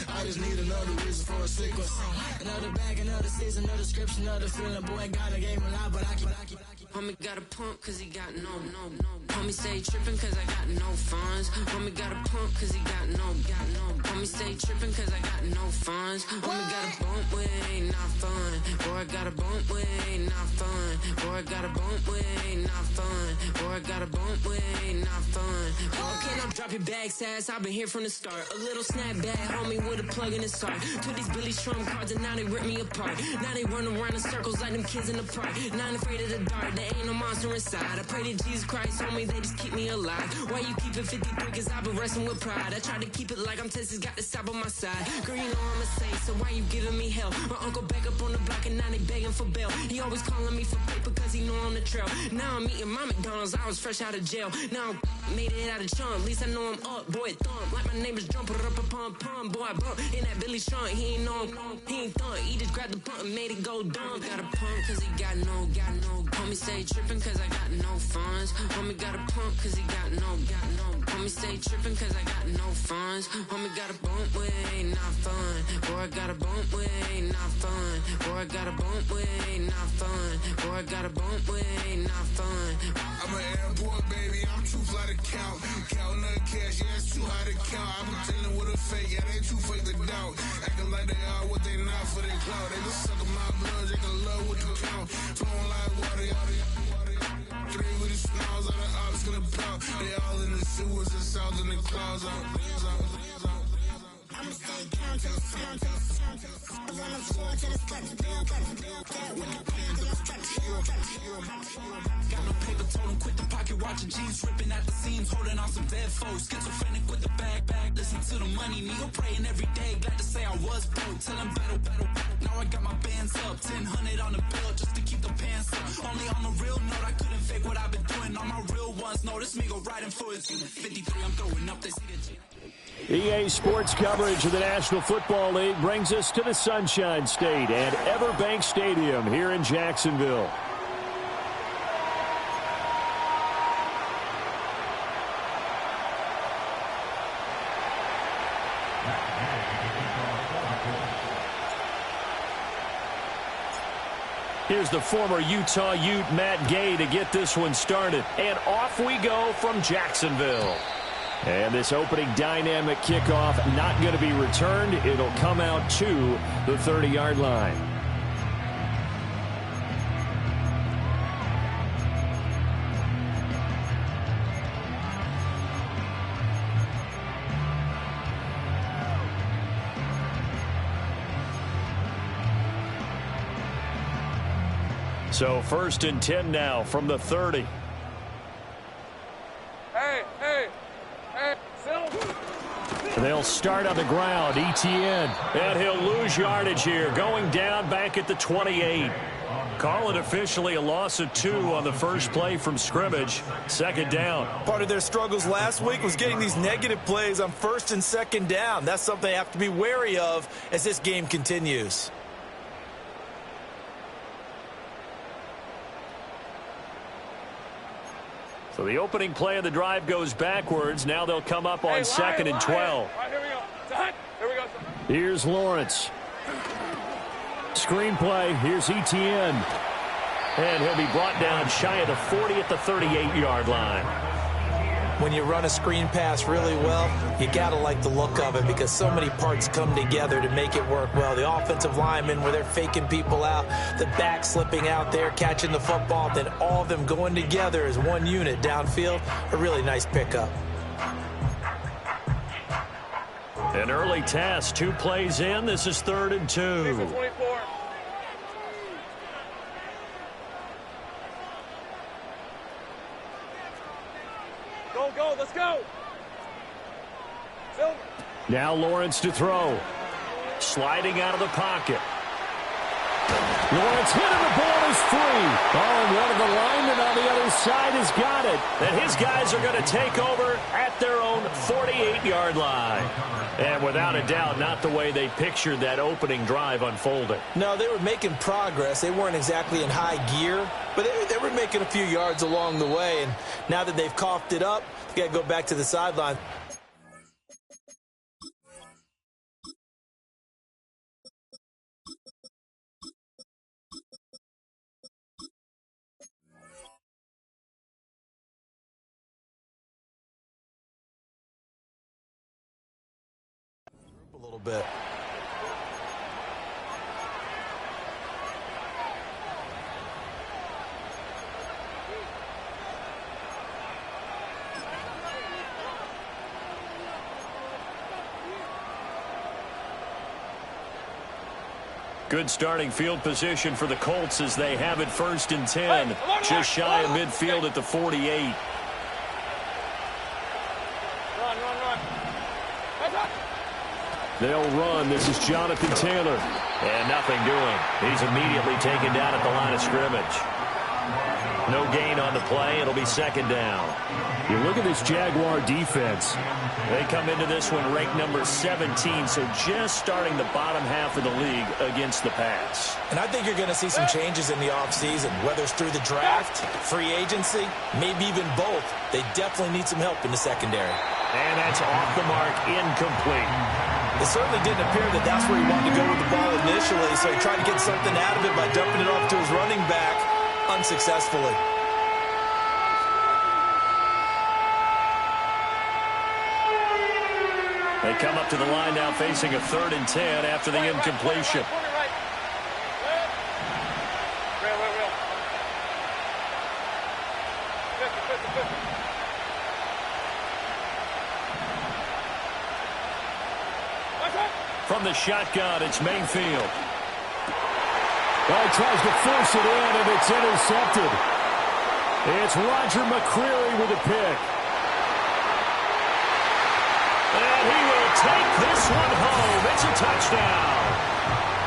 I just need another reason for a sequel. Another bag, another season, another description, another feeling. Boy, got a game a lot, but I keep. Homie got a pump cause he got no. Homie stay trippin' cause I got no funds. Homie got a pump cause he got no. Homie stay trippin' cause I got no funds. Homie got a bump with it ain't not fun. Boy, I got a bump with it ain't not fun. Boy, I got a bump with it ain't not fun. Boy, I got a bump with it ain't not fun. Okay, now drop your bag, sass. I've been here from the start. A little snapback, homie, with a plug in his heart. Took these Billy Trump cards and now they rip me apart. Now they run around in circles like them kids in the park. Not afraid of the dark, there ain't no monster inside. I pray to Jesus Christ, homie, they just keep me alive. Why you keep it 53? Cause I've been wrestling with pride. I try to keep it like I'm Texas, got the South on my side. Girl, you know I'm a saint, so why you giving me hell? My uncle back up on the block and now they begging for bail. He always calling me for paper cause he know I'm the trail. Now I'm eating my McDonald's, I was fresh out of jail. Now I made it out of chunk, at least I know I'm up. Boy, thump, like my neighbor's jumping up a pum. Boy, I bump in that Billy Sean, he ain't know him, he ain't thump. He just grabbed the pump and made it go dumb. Got a pump cause he got no. Homie stay trippin' cause I got no funds. Homie got a pump cause he got no. Homie stay trippin' cause I got no funds. Homie got a bump with it ain't not fun. Boy, I got a bump with it ain't not fun. Boy, I got a bump with it ain't not fun. Boy, I got a bump with it ain't not fun. I'm an airport baby, I'm too fly to count. Counting the cash, yeah, it's too high to count. I'm dealing with a fake, yeah, they too fake to doubt. Acting like they are what they not for their clout. They just suckin' my blood, they can love what you count. Flowing like water, three with the smiles, all the ops gonna pop. They all in the sewers and south in the clouds. I'ma stay down to the sound, on the floor to the steps, got no paper, told him quit the pocket, watching jeans ripping at the seams, holding on some dead foes, schizophrenic with the bag, listen to the money, nigga praying every day, glad to say I was broke, tell him battle, now I got my bands up, 1000 on the bill, just to keep the pants up, only on the real note, I couldn't fake what I've been doing, all my real ones know this nigga riding for his 53, I'm throwing up, they see the G. EA Sports coverage of the National Football League brings us to the Sunshine State and Everbank Stadium here in Jacksonville. Here's the former Utah Ute Matt Gay to get this one started. And off we go from Jacksonville. And this opening dynamic kickoff not going to be returned. It'll come out to the 30-yard line. So 1st and 10 now from the 30. They'll start on the ground. Etienne. And he'll lose yardage here. Going down back at the 28. Call it officially a loss of 2 on the first play from scrimmage. 2nd down. Part of their struggles last week was getting these negative plays on 1st and 2nd down. That's something they have to be wary of as this game continues. So the opening play of the drive goes backwards. Now they'll come up on 2nd and 12. Right, here we go. Here's Lawrence. Screenplay. Here's Etienne. And he'll be brought down shy of the 40 at the 38-yard line. When you run a screen pass really well, you got to like the look of it because so many parts come together to make it work well. The offensive linemen, where they're faking people out, the back slipping out there, catching the football, then all of them going together as one unit downfield. A really nice pickup. An early task, 2 plays in. This is 3rd and 2. 24. Go, let's go. Silver. Now Lawrence to throw. Sliding out of the pocket. Lawrence hit and the ball is free. Oh, and one of the linemen on the other side has got it. And his guys are going to take over at their own 48-yard line. And without a doubt, not the way they pictured that opening drive unfolding. No, they were making progress. They weren't exactly in high gear, but they were making a few yards along the way. And now that they've coughed it up, they got to go back to the sideline. little bit. Good starting field position for the Colts as they have it 1st and 10. Just shy of midfield at the 48. They'll run. This is Jonathan Taylor. And nothing doing. He's immediately taken down at the line of scrimmage. No gain on the play. It'll be 2nd down. You look at this Jaguar defense. They come into this one ranked number 17, so just starting the bottom half of the league against the pass. And I think you're going to see some changes in the offseason, whether it's through the draft, free agency, maybe even both. They definitely need some help in the secondary. And that's off the mark, incomplete. It certainly didn't appear that that's where he wanted to go with the ball initially, so he tried to get something out of it by dumping it off to his running back unsuccessfully. They come up to the line now facing a 3rd and 10 after the incompletion. From the shotgun, it's Mayfield. Well, he tries to force it in, and it's intercepted. It's Roger McCreary with a pick. And he will take this one home. It's a touchdown.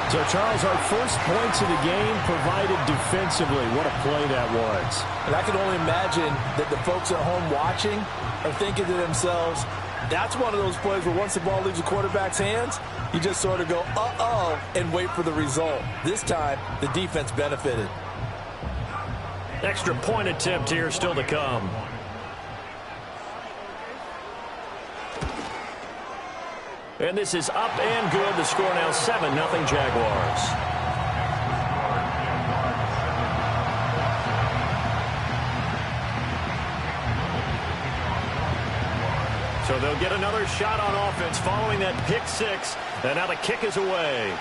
So, Charles, our first points of the game provided defensively. What a play that was. And I can only imagine that the folks at home watching are thinking to themselves, that's one of those plays where once the ball leaves the quarterback's hands, you just sort of go, uh-oh, and wait for the result. This time, the defense benefited. Extra point attempt here still to come. And this is up and good. The score now 7-0 Jaguars. So they'll get another shot on offense following that pick 6. And now the kick is away.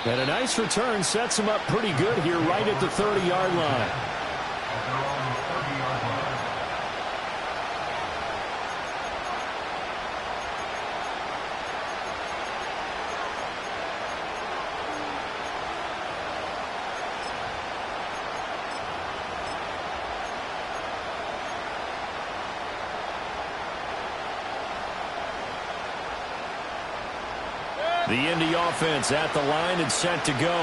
And a nice return sets him up pretty good here right at the 30-yard line. The Indy offense at the line and set to go.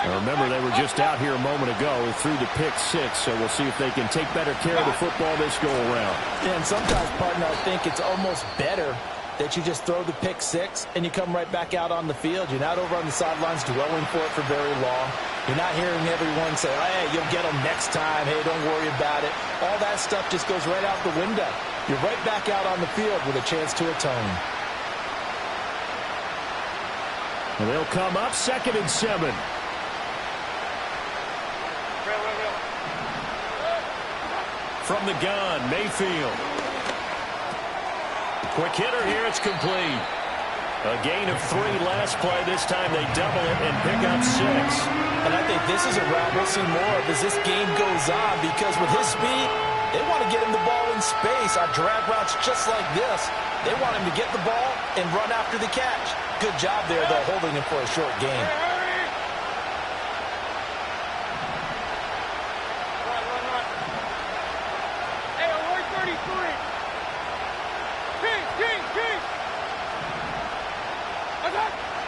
Now remember, they were just out here a moment ago through the pick 6, so we'll see if they can take better care of the football this go-around. Yeah, and sometimes, partner, I think it's almost better that you just throw the pick 6 and you come right back out on the field. You're not over on the sidelines dwelling for it for very long. You're not hearing everyone say, hey, you'll get them next time. Hey, don't worry about it. All that stuff just goes right out the window. You're right back out on the field with a chance to atone. And they'll come up 2nd and 7. From the gun, Mayfield. Quick hitter here, it's complete. A gain of 3 last play. This time they double it and pick up 6. And I think this is a route we'll see more of as this game goes on, because with his speed, they want to get him the ball in space. Our drag routes just like this. They want him to get the ball and run after the catch. Good job there, though, holding him for a short gain.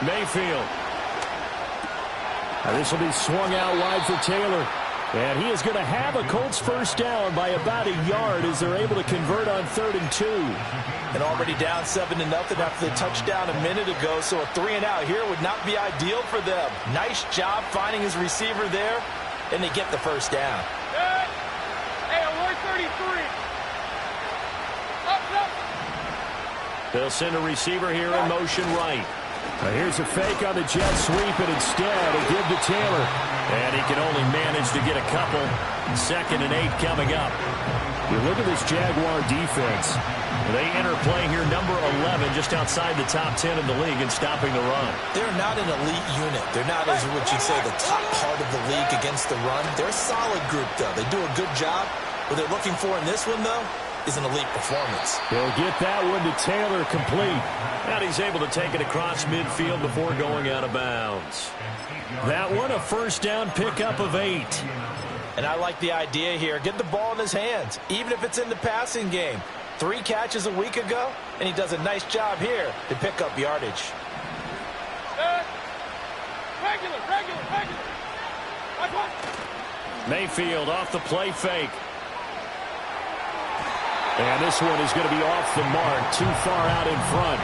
Mayfield. Now this will be swung out wide for Taylor. And he is going to have a Colts first down by about a yard as they're able to convert on 3rd and 2. And already down 7-0 after the touchdown a minute ago, so a 3-and-out here would not be ideal for them. Nice job finding his receiver there, and they get the first down. Hey, alert 33. Up. They'll send a receiver here in motion right. Now here's a fake on the jet sweep, and instead a give to Taylor. And he can only manage to get a couple. 2nd and 8 coming up. You look at this Jaguar defense. They enter play here number 11, just outside the top 10 in the league in stopping the run. They're not an elite unit. They're not, as what you'd say, the top part of the league against the run. They're a solid group, though. They do a good job. What they're looking for in this one, though, is an elite performance. He'll get that one to Taylor complete. And he's able to take it across midfield before going out of bounds. That one, a first down pickup of 8. And I like the idea here. Get the ball in his hands, even if it's in the passing game. 3 catches a week ago, and he does a nice job here to pick up yardage. Regular. Mayfield off the play fake. And this one is going to be off the mark, too far out in front.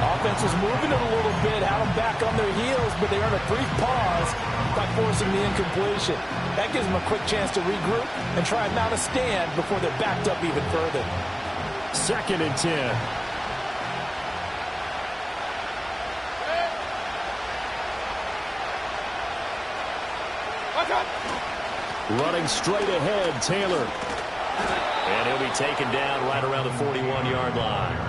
Offense was moving it a little bit, had them back on their heels, but they earned a brief pause by forcing the incompletion. That gives them a quick chance to regroup and try and mount a stand before they're backed up even further. 2nd and 10. Running straight ahead, Taylor. And he'll be taken down right around the 41-yard line.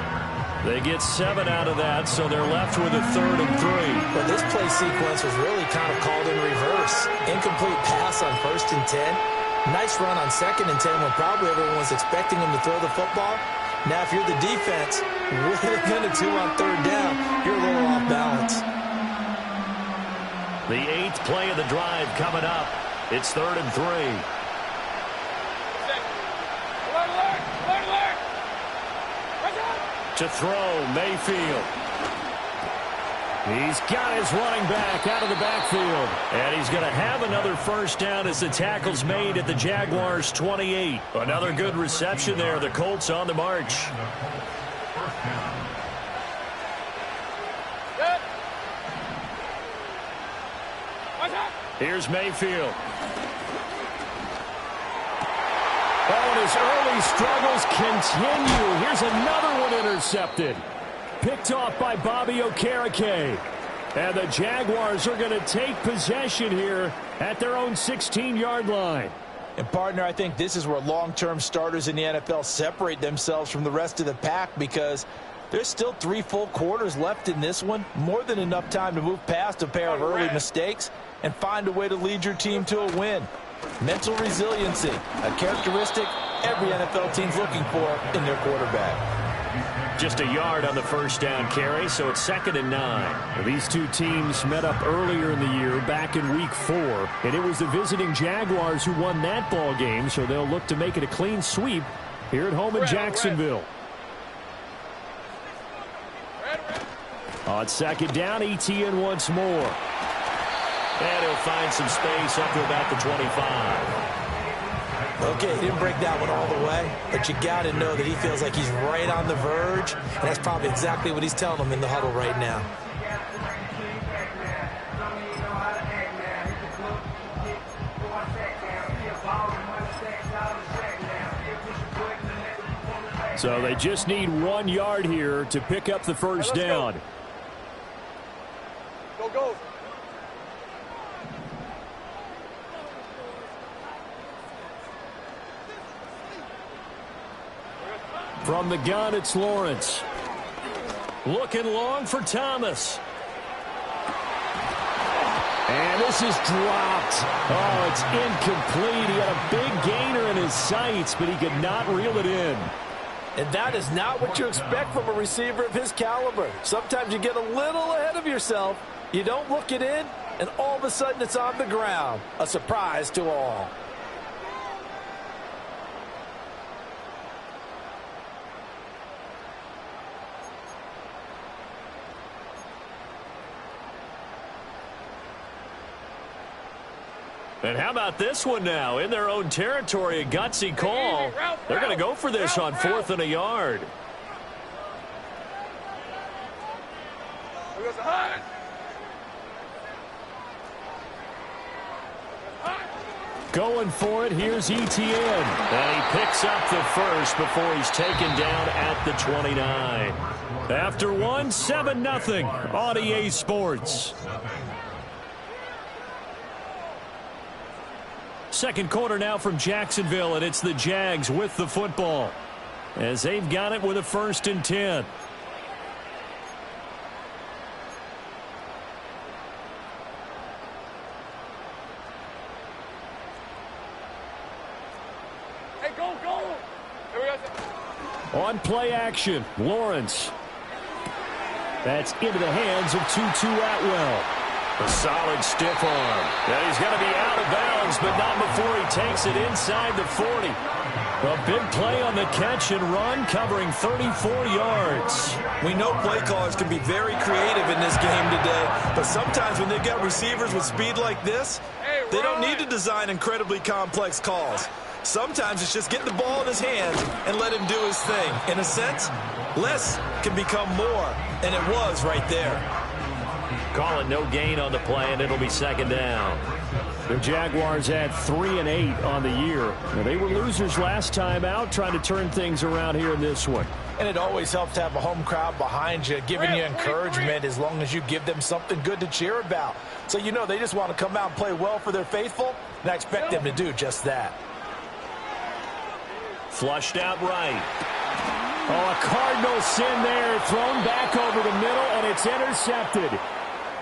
They get 7 out of that, so they're left with a 3rd and 3. But this play sequence was really kind of called in reverse. Incomplete pass on 1st and 10. Nice run on 2nd and 10 when probably everyone was expecting him to throw the football. Now, if you're the defense, what are they going to do on 3rd down? You're a little off balance. The 8th play of the drive coming up. It's 3rd and 3. To throw, Mayfield. He's got his running back out of the backfield. And he's going to have another first down as the tackle's made at the Jaguars' 28. Another good reception there. The Colts on the march. Here's Mayfield. Oh, and his early struggles continue. Here's another one intercepted. Picked off by Bobby Okereke. And the Jaguars are going to take possession here at their own 16-yard line. And, partner, I think this is where long-term starters in the NFL separate themselves from the rest of the pack because there's still 3 full quarters left in this one. More than enough time to move past a pair of early mistakes and find a way to lead your team to a win. Mental resiliency, a characteristic every NFL team's looking for in their quarterback. Just a yard on the first down carry, so it's 2nd and 9. These two teams met up earlier in the year, back in Week 4, and it was the visiting Jaguars who won that ball game, so they'll look to make it a clean sweep here at home in Jacksonville. On 2nd down, Etienne once more. And he'll find some space up to about the 25. Okay, he didn't break that one all the way, but you got to know that he feels like he's right on the verge, and that's probably exactly what he's telling them in the huddle right now. So they just need 1 yard here to pick up the first down. Go. From the gun, it's Lawrence. Looking long for Thomas. And this is dropped. Oh, it's incomplete. He had a big gainer in his sights, but he could not reel it in. And that is not what you expect from a receiver of his caliber. Sometimes you get a little ahead of yourself. You don't look it in, and all of a sudden it's on the ground. A surprise to all. And how about this one now? In their own territory, a gutsy call. They're going to go for this on 4th and a yard. Going for it, here's Etienne. And he picks up the first before he's taken down at the 29. After one, 7-0 on EA Sports. second quarter now from Jacksonville, and it's the Jags with the football as they've got it with a 1st and 10. Hey, go, go. Here we go. On play action, Lawrence. That's into the hands of Tutu Atwell. A solid stiff arm. And he's going to be out of bounds, but not before he takes it inside the 40. A big play on the catch and run, covering 34 yards. We know play callers can be very creative in this game today, but sometimes when they've got receivers with speed like this, they don't need to design incredibly complex calls. Sometimes it's just getting the ball in his hands and let him do his thing. In a sense, less can become more, and it was right there. Call it no gain on the play, and it'll be 2nd down. The Jaguars had 3 and 8 on the year. Now, they were losers last time out, trying to turn things around here in this one. And it always helps to have a home crowd behind you, giving you encouragement as long as you give them something good to cheer about. So you know they just want to come out and play well for their faithful, and I expect them to do just that. Flushed out right. Oh, a Cardinal sin there, thrown back over the middle, and it's intercepted.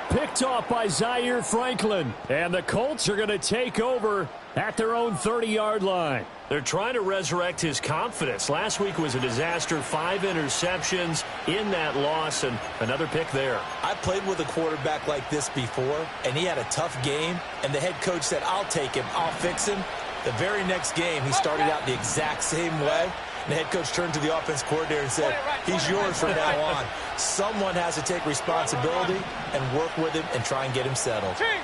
Picked off by Zaire Franklin. And the Colts are going to take over at their own 30-yard line. They're trying to resurrect his confidence. Last week was a disaster. 5 interceptions in that loss, and another pick there. I played with a quarterback like this before, and he had a tough game, and the head coach said, I'll take him, I'll fix him. The very next game, he started out the exact same way. And the head coach turned to the offense coordinator and said, he's yours from now on. Someone has to take responsibility and work with him and try and get him settled. King.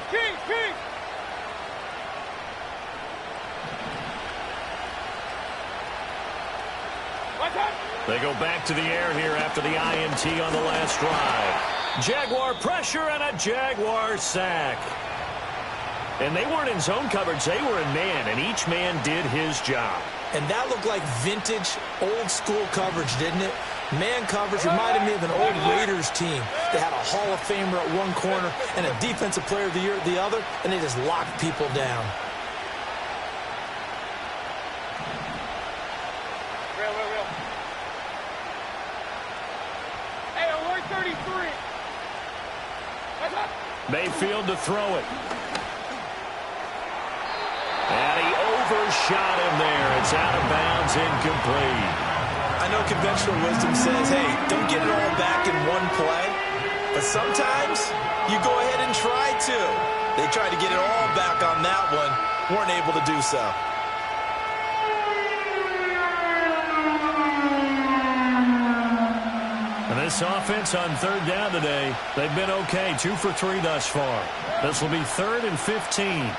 They go back to the air here after the INT on the last drive. Jaguar pressure and a Jaguar sack. And they weren't in zone coverage. They were in man, and each man did his job. And that looked like vintage, old-school coverage, didn't it? Man coverage reminded me of an old Raiders team. They had a Hall of Famer at one corner and a Defensive Player of the Year at the other, and they just locked people down. Real. Hey, alert 33. Mayfield to throw it. And he overshot him there. It's out of bounds, incomplete. I know conventional wisdom says, hey, don't get it all back in one play. But sometimes you go ahead and try to. They tried to get it all back on that one. Weren't able to do so. And this offense on 3rd down today, they've been okay. 2 for 3 thus far. This will be 3rd and 15.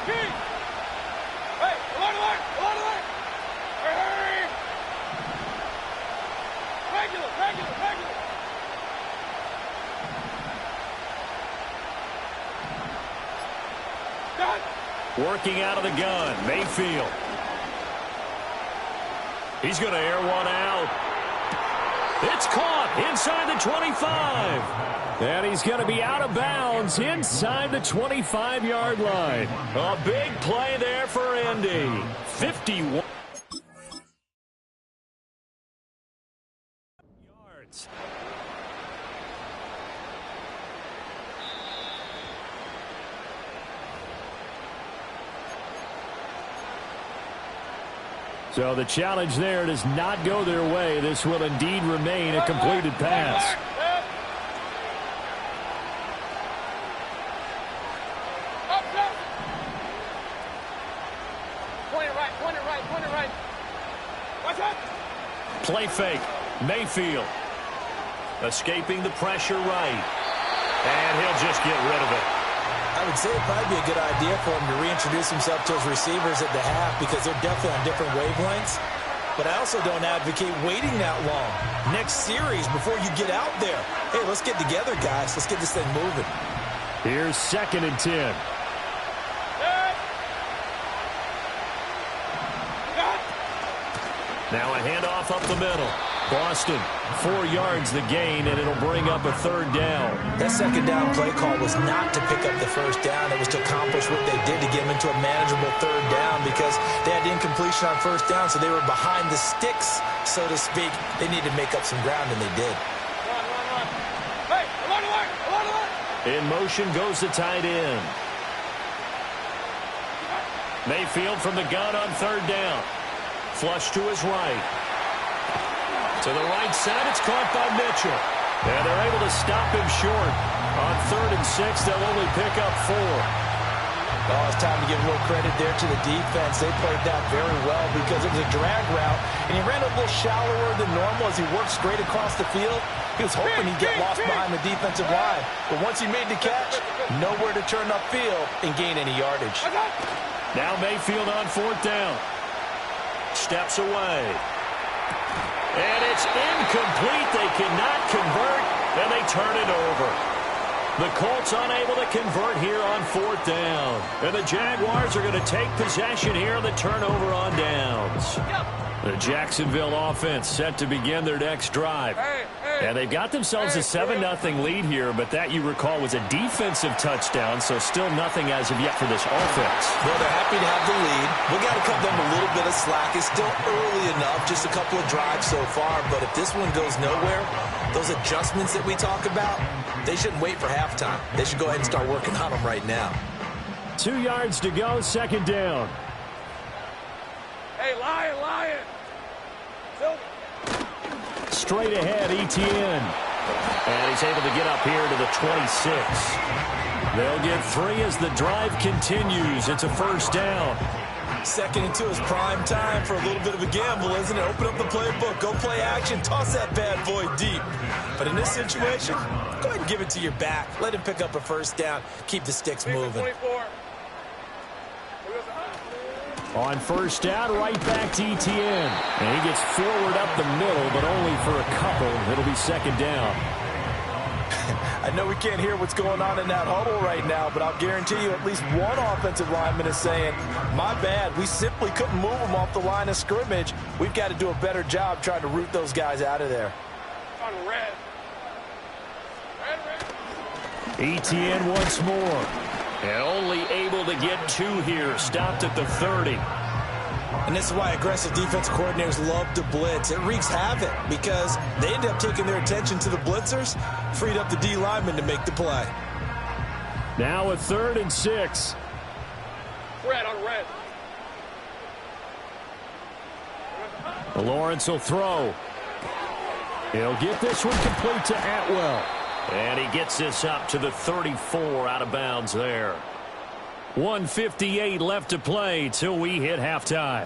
King. Hey, alert. Hurry. Regular. Done. Working out of the gun, Mayfield. He's going to air one out. It's caught inside the 25. And he's going to be out of bounds inside the 25-yard line. A big play there for Indy. 51 yards. So the challenge there does not go their way. This will indeed remain a completed pass. Point it right. Watch out. Play fake. Mayfield. Escaping the pressure right. And he'll just get rid of it. I would say it'd probably be a good idea for him to reintroduce himself to his receivers at the half because they're definitely on different wavelengths. But I also don't advocate waiting that long. Next series, before you get out there, hey, let's get together, guys. Let's get this thing moving. Here's 2nd and 10. Now a handoff up the middle. Boston, 4 yards the gain, and it'll bring up a 3rd down. That second down play call was not to pick up the first down. It was to accomplish what they did to get them into a manageable 3rd down because they had incompletion on first down, so they were behind the sticks, so to speak. They needed to make up some ground, and they did. Hey, along. In motion goes the tight end. Mayfield from the gun on 3rd down. Flush to his right. To the right side, it's caught by Mitchell. And they're able to stop him short. On 3rd and 6, they'll only pick up 4. Oh, it's time to give a little credit there to the defense. They played that very well because it was a drag route, and he ran a little shallower than normal as he worked straight across the field. He was hoping he'd get lost behind the defensive line. But once he made the catch, nowhere to turn upfield and gain any yardage. Now Mayfield on 4th down. Steps away. And it's incomplete. They cannot convert, and they turn it over. The Colts unable to convert here on 4th down. And the Jaguars are going to take possession here on the turnover on downs. The Jacksonville offense set to begin their next drive. And they've got themselves a 7-0 lead here, but that, you recall, was a defensive touchdown, so still nothing as of yet for this offense. Well, they're happy to have the lead. We've got to cut them a little bit of slack. It's still early enough, just a couple of drives so far, but if this one goes nowhere, those adjustments that we talk about, they shouldn't wait for halftime. They should go ahead and start working on them right now. 2 yards to go, 2nd down. Hey, Lion. Straight ahead, Etienne. And he's able to get up here to the 26. They'll get 3 as the drive continues. It's a 1st down. 2nd and 2 is prime time for a little bit of a gamble, isn't it? Open up the playbook, go play action, toss that bad boy deep. But in this situation, go ahead and give it to your back. Let him pick up a 1st down. Keep the sticks moving. 24. On 1st down, right back to Etienne. And he gets forward up the middle, but only for a couple. It'll be 2nd down. I know we can't hear what's going on in that huddle right now, but I'll guarantee you at least one offensive lineman is saying, my bad, we simply couldn't move them off the line of scrimmage. We've got to do a better job trying to root those guys out of there. On red. Etienne once more. And only able to get 2 here. Stopped at the 30. And this is why aggressive defense coordinators love to blitz. It wreaks havoc because they end up taking their attention to the blitzers, freed up the D lineman to make the play. Now a 3rd and 6. Red on red. Lawrence will throw. He'll get this one complete to Atwell. And he gets this up to the 34, out of bounds there. 1:58 left to play till we hit halftime.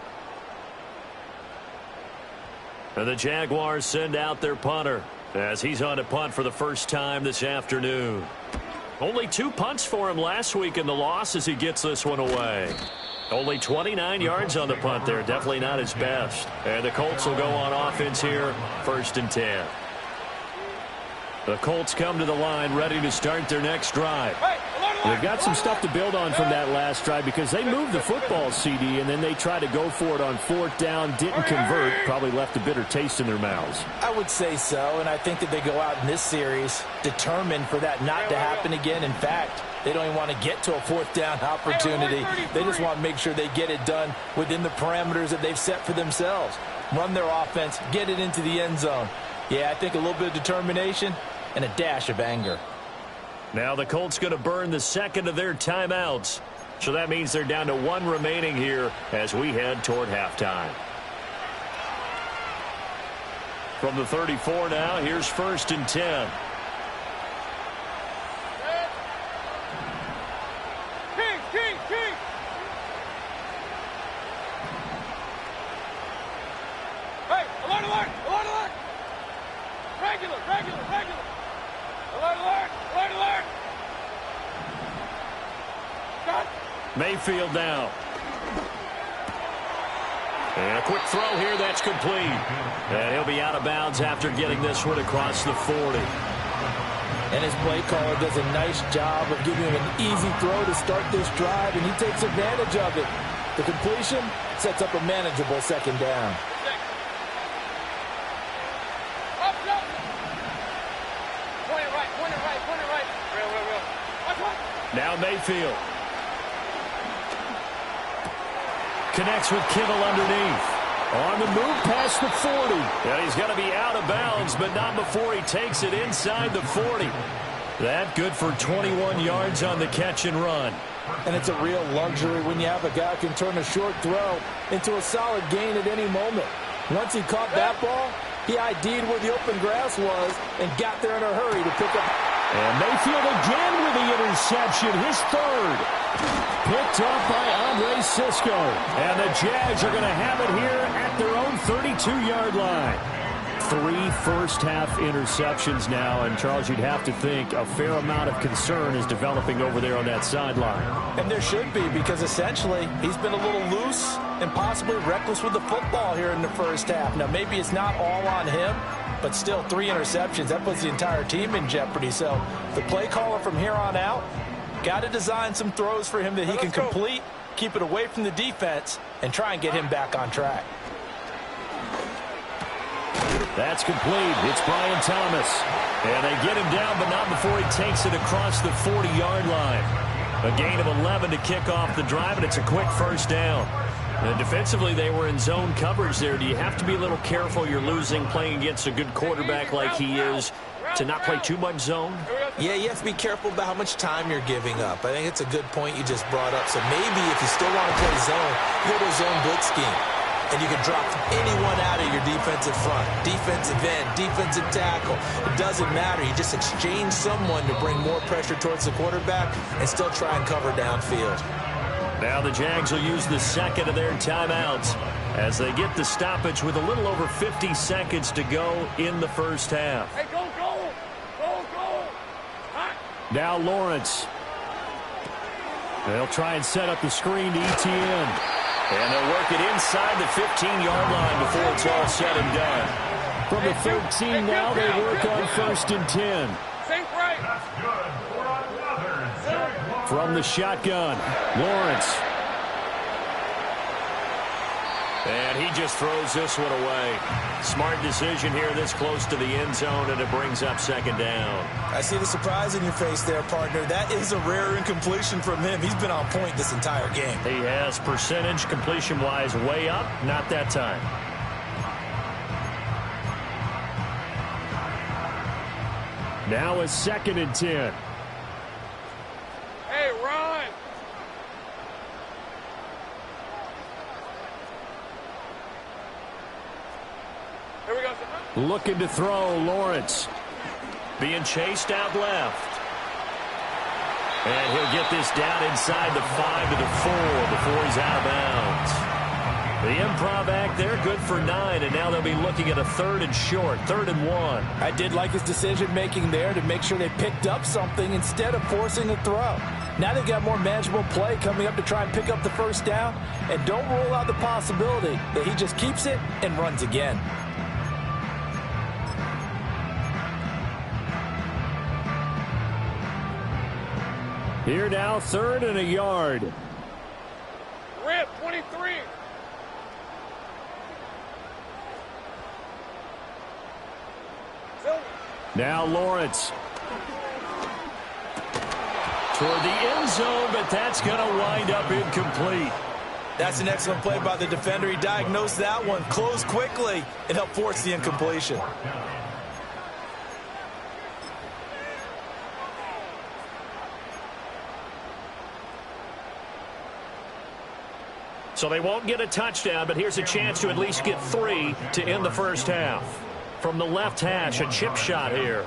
And the Jaguars send out their punter as he's on to punt for the first time this afternoon. Only 2 punts for him last week in the loss as he gets this one away. Only 29 yards on the punt there. Definitely not his best. And the Colts will go on offense here, 1st and 10. The Colts come to the line ready to start their next drive. They've got some stuff to build on from that last drive because they moved the football, CD, and then they tried to go for it on 4th down, didn't convert, probably left a bitter taste in their mouths. I would say so, and I think that they go out in this series determined for that not to happen again. In fact, they don't even want to get to a 4th down opportunity. They just want to make sure they get it done within the parameters that they've set for themselves. Run their offense, get it into the end zone. Yeah, I think a little bit of determination and a dash of anger. Now the Colts going to burn the 2nd of their timeouts. So that means they're down to 1 remaining here as we head toward halftime. From the 34 now, here's 1st and 10. King. Hey, alert. Regular. Alert. Got. Mayfield now. And a quick throw here, that's complete. And he'll be out of bounds after getting this one across the 40. And his play caller does a nice job of giving him an easy throw to start this drive, and he takes advantage of it. The completion sets up a manageable 2nd down. Now Mayfield. Connects with Kittle underneath. On the move past the 40. And he's going to be out of bounds, but not before he takes it inside the 40. That good for 21 yards on the catch and run. And it's a real luxury when you have a guy who can turn a short throw into a solid gain at any moment. Once he caught that ball, he ID'd where the open grass was and got there in a hurry to pick up. And Mayfield again with the interception, his third. Picked up by Andre Cisco. And the Jags are going to have it here at their own 32-yard line. 3 first-half interceptions now, and Charles, you'd have to think a fair amount of concern is developing over there on that sideline. And there should be, because essentially he's been a little loose and possibly reckless with the football here in the first half. Now, maybe it's not all on him, but still 3 interceptions. That puts the entire team in jeopardy. So the play caller from here on out got to design some throws for him that he can complete, keep it away from the defense, and try and get him back on track. That's complete. It's Brian Thomas. And they get him down, but not before he takes it across the 40-yard line. A gain of 11 to kick off the drive, and it's a quick first down. And defensively, they were in zone coverage there. Do you have to be a little careful? You're losing, playing against a good quarterback like he is, to not play too much zone? Yeah, you have to be careful about how much time you're giving up. I think it's a good point you just brought up. So maybe if you still want to play zone, go to a zone blitz scheme. And you can drop anyone out of your defensive front, defensive end, defensive tackle. It doesn't matter. You just exchange someone to bring more pressure towards the quarterback and still try and cover downfield. Now the Jags will use the second of their timeouts as they get the stoppage with a little over 50 seconds to go in the first half. Hey, go, go! Go, go! Hot. Now Lawrence. They'll try and set up the screen to Etienne. And they'll work it inside the 15-yard line before it's all said and done. From the 13 now, they work on 1st and 10. Think right. From the shotgun, Lawrence. And he just throws this one away. Smart decision here this close to the end zone, and it brings up 2nd down. I see the surprise in your face there, partner. That is a rare incompletion from him. He's been on point this entire game. He has percentage completion-wise way up, not that time. Now a 2nd and 10. Hey, run! Here we go. Looking to throw, Lawrence. Being chased out left. And he'll get this down inside the 5 to the 4 before he's out of bounds. The improv act there, good for 9, and now they'll be looking at a 3rd and short, 3rd and 1. I did like his decision-making there to make sure they picked up something instead of forcing a throw. Now they've got more manageable play coming up to try and pick up the first down, and don't rule out the possibility that he just keeps it and runs again. Here now, 3rd and a yard. Rip, 23. Now Lawrence. Toward the end zone, but that's going to wind up incomplete. That's an excellent play by the defender. He diagnosed that one, closed quickly, and helped force the incompletion. So they won't get a touchdown, but here's a chance to at least get 3 to end the first half. From the left hash, a chip shot here.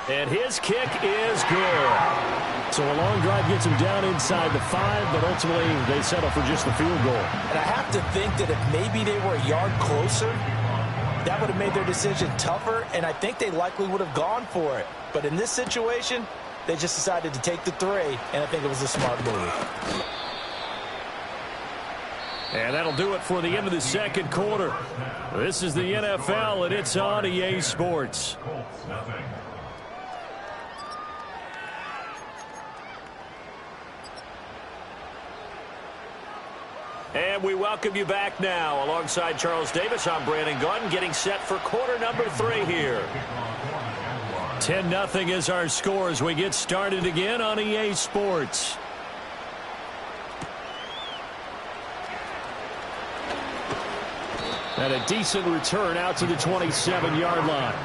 And his kick is good. So a long drive gets him down inside the 5, but ultimately they settle for just the field goal. And I have to think that if maybe they were a yard closer, that would have made their decision tougher, and I think they likely would have gone for it. But in this situation, they just decided to take the 3, and I think it was a smart move. And that'll do it for the end of the second quarter. This is the NFL, and it's on EA Sports. And we welcome you back now. Alongside Charles Davis, I'm Brandon Gordon, getting set for quarter number 3 here. 10-0 is our score as we get started again on EA Sports. And a decent return out to the 27-yard line.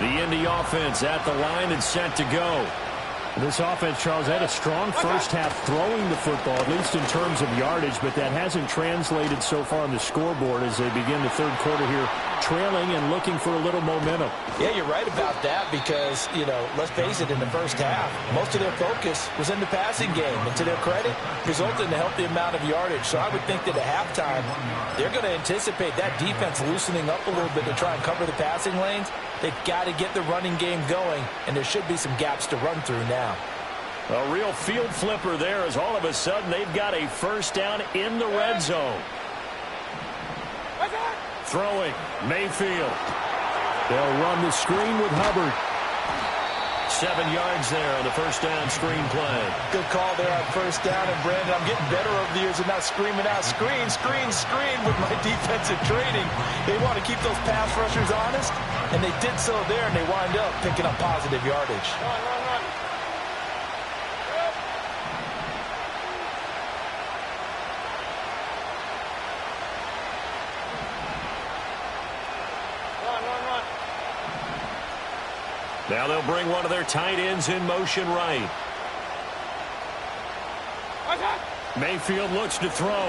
The Indy offense at the line and set to go. This offense, Charles, had a strong first half throwing the football, at least in terms of yardage, but that hasn't translated so far on the scoreboard as they begin the third quarter here, trailing and looking for a little momentum. Yeah, you're right about that because, let's face it, in the first half, most of their focus was in the passing game. And to their credit, resulted in a healthy amount of yardage. So I would think that at halftime, they're going to anticipate that defense loosening up a little bit to try and cover the passing lanes. They've got to get the running game going, and there should be some gaps to run through now. A real field flipper there as all of a sudden they've got a first down in the red zone. Throwing, Mayfield. They'll run the screen with Hubbard. 7 yards there on the first down screen play. Good call there on first down. And, Brandon, I'm getting better over the years of not screaming out, screen, screen, screen with my defensive training. They want to keep those pass rushers honest, and they did so there, and they wind up picking up positive yardage. Run. Now they'll bring one of their tight ends in motion right. Mayfield looks to throw.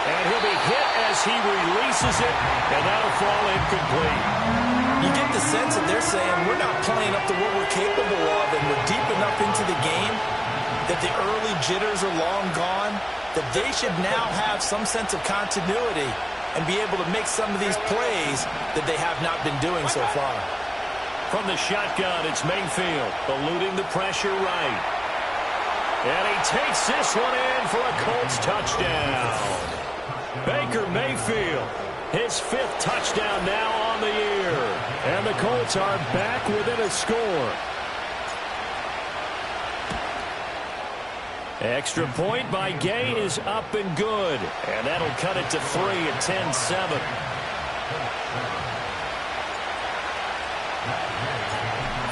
And he'll be hit as he releases it, and that'll fall incomplete. You get the sense that they're saying we're not playing up to what we're capable of, and we're deep enough into the game that the early jitters are long gone, that they should now have some sense of continuity and be able to make some of these plays that they have not been doing so far. From the shotgun, it's Mayfield, eluding the pressure right. And he takes this one in for a Colts touchdown. Baker Mayfield, his 5th touchdown now on the year. And the Colts are back within a score. Extra point by Gay is up and good. And that'll cut it to 3 at 10-7.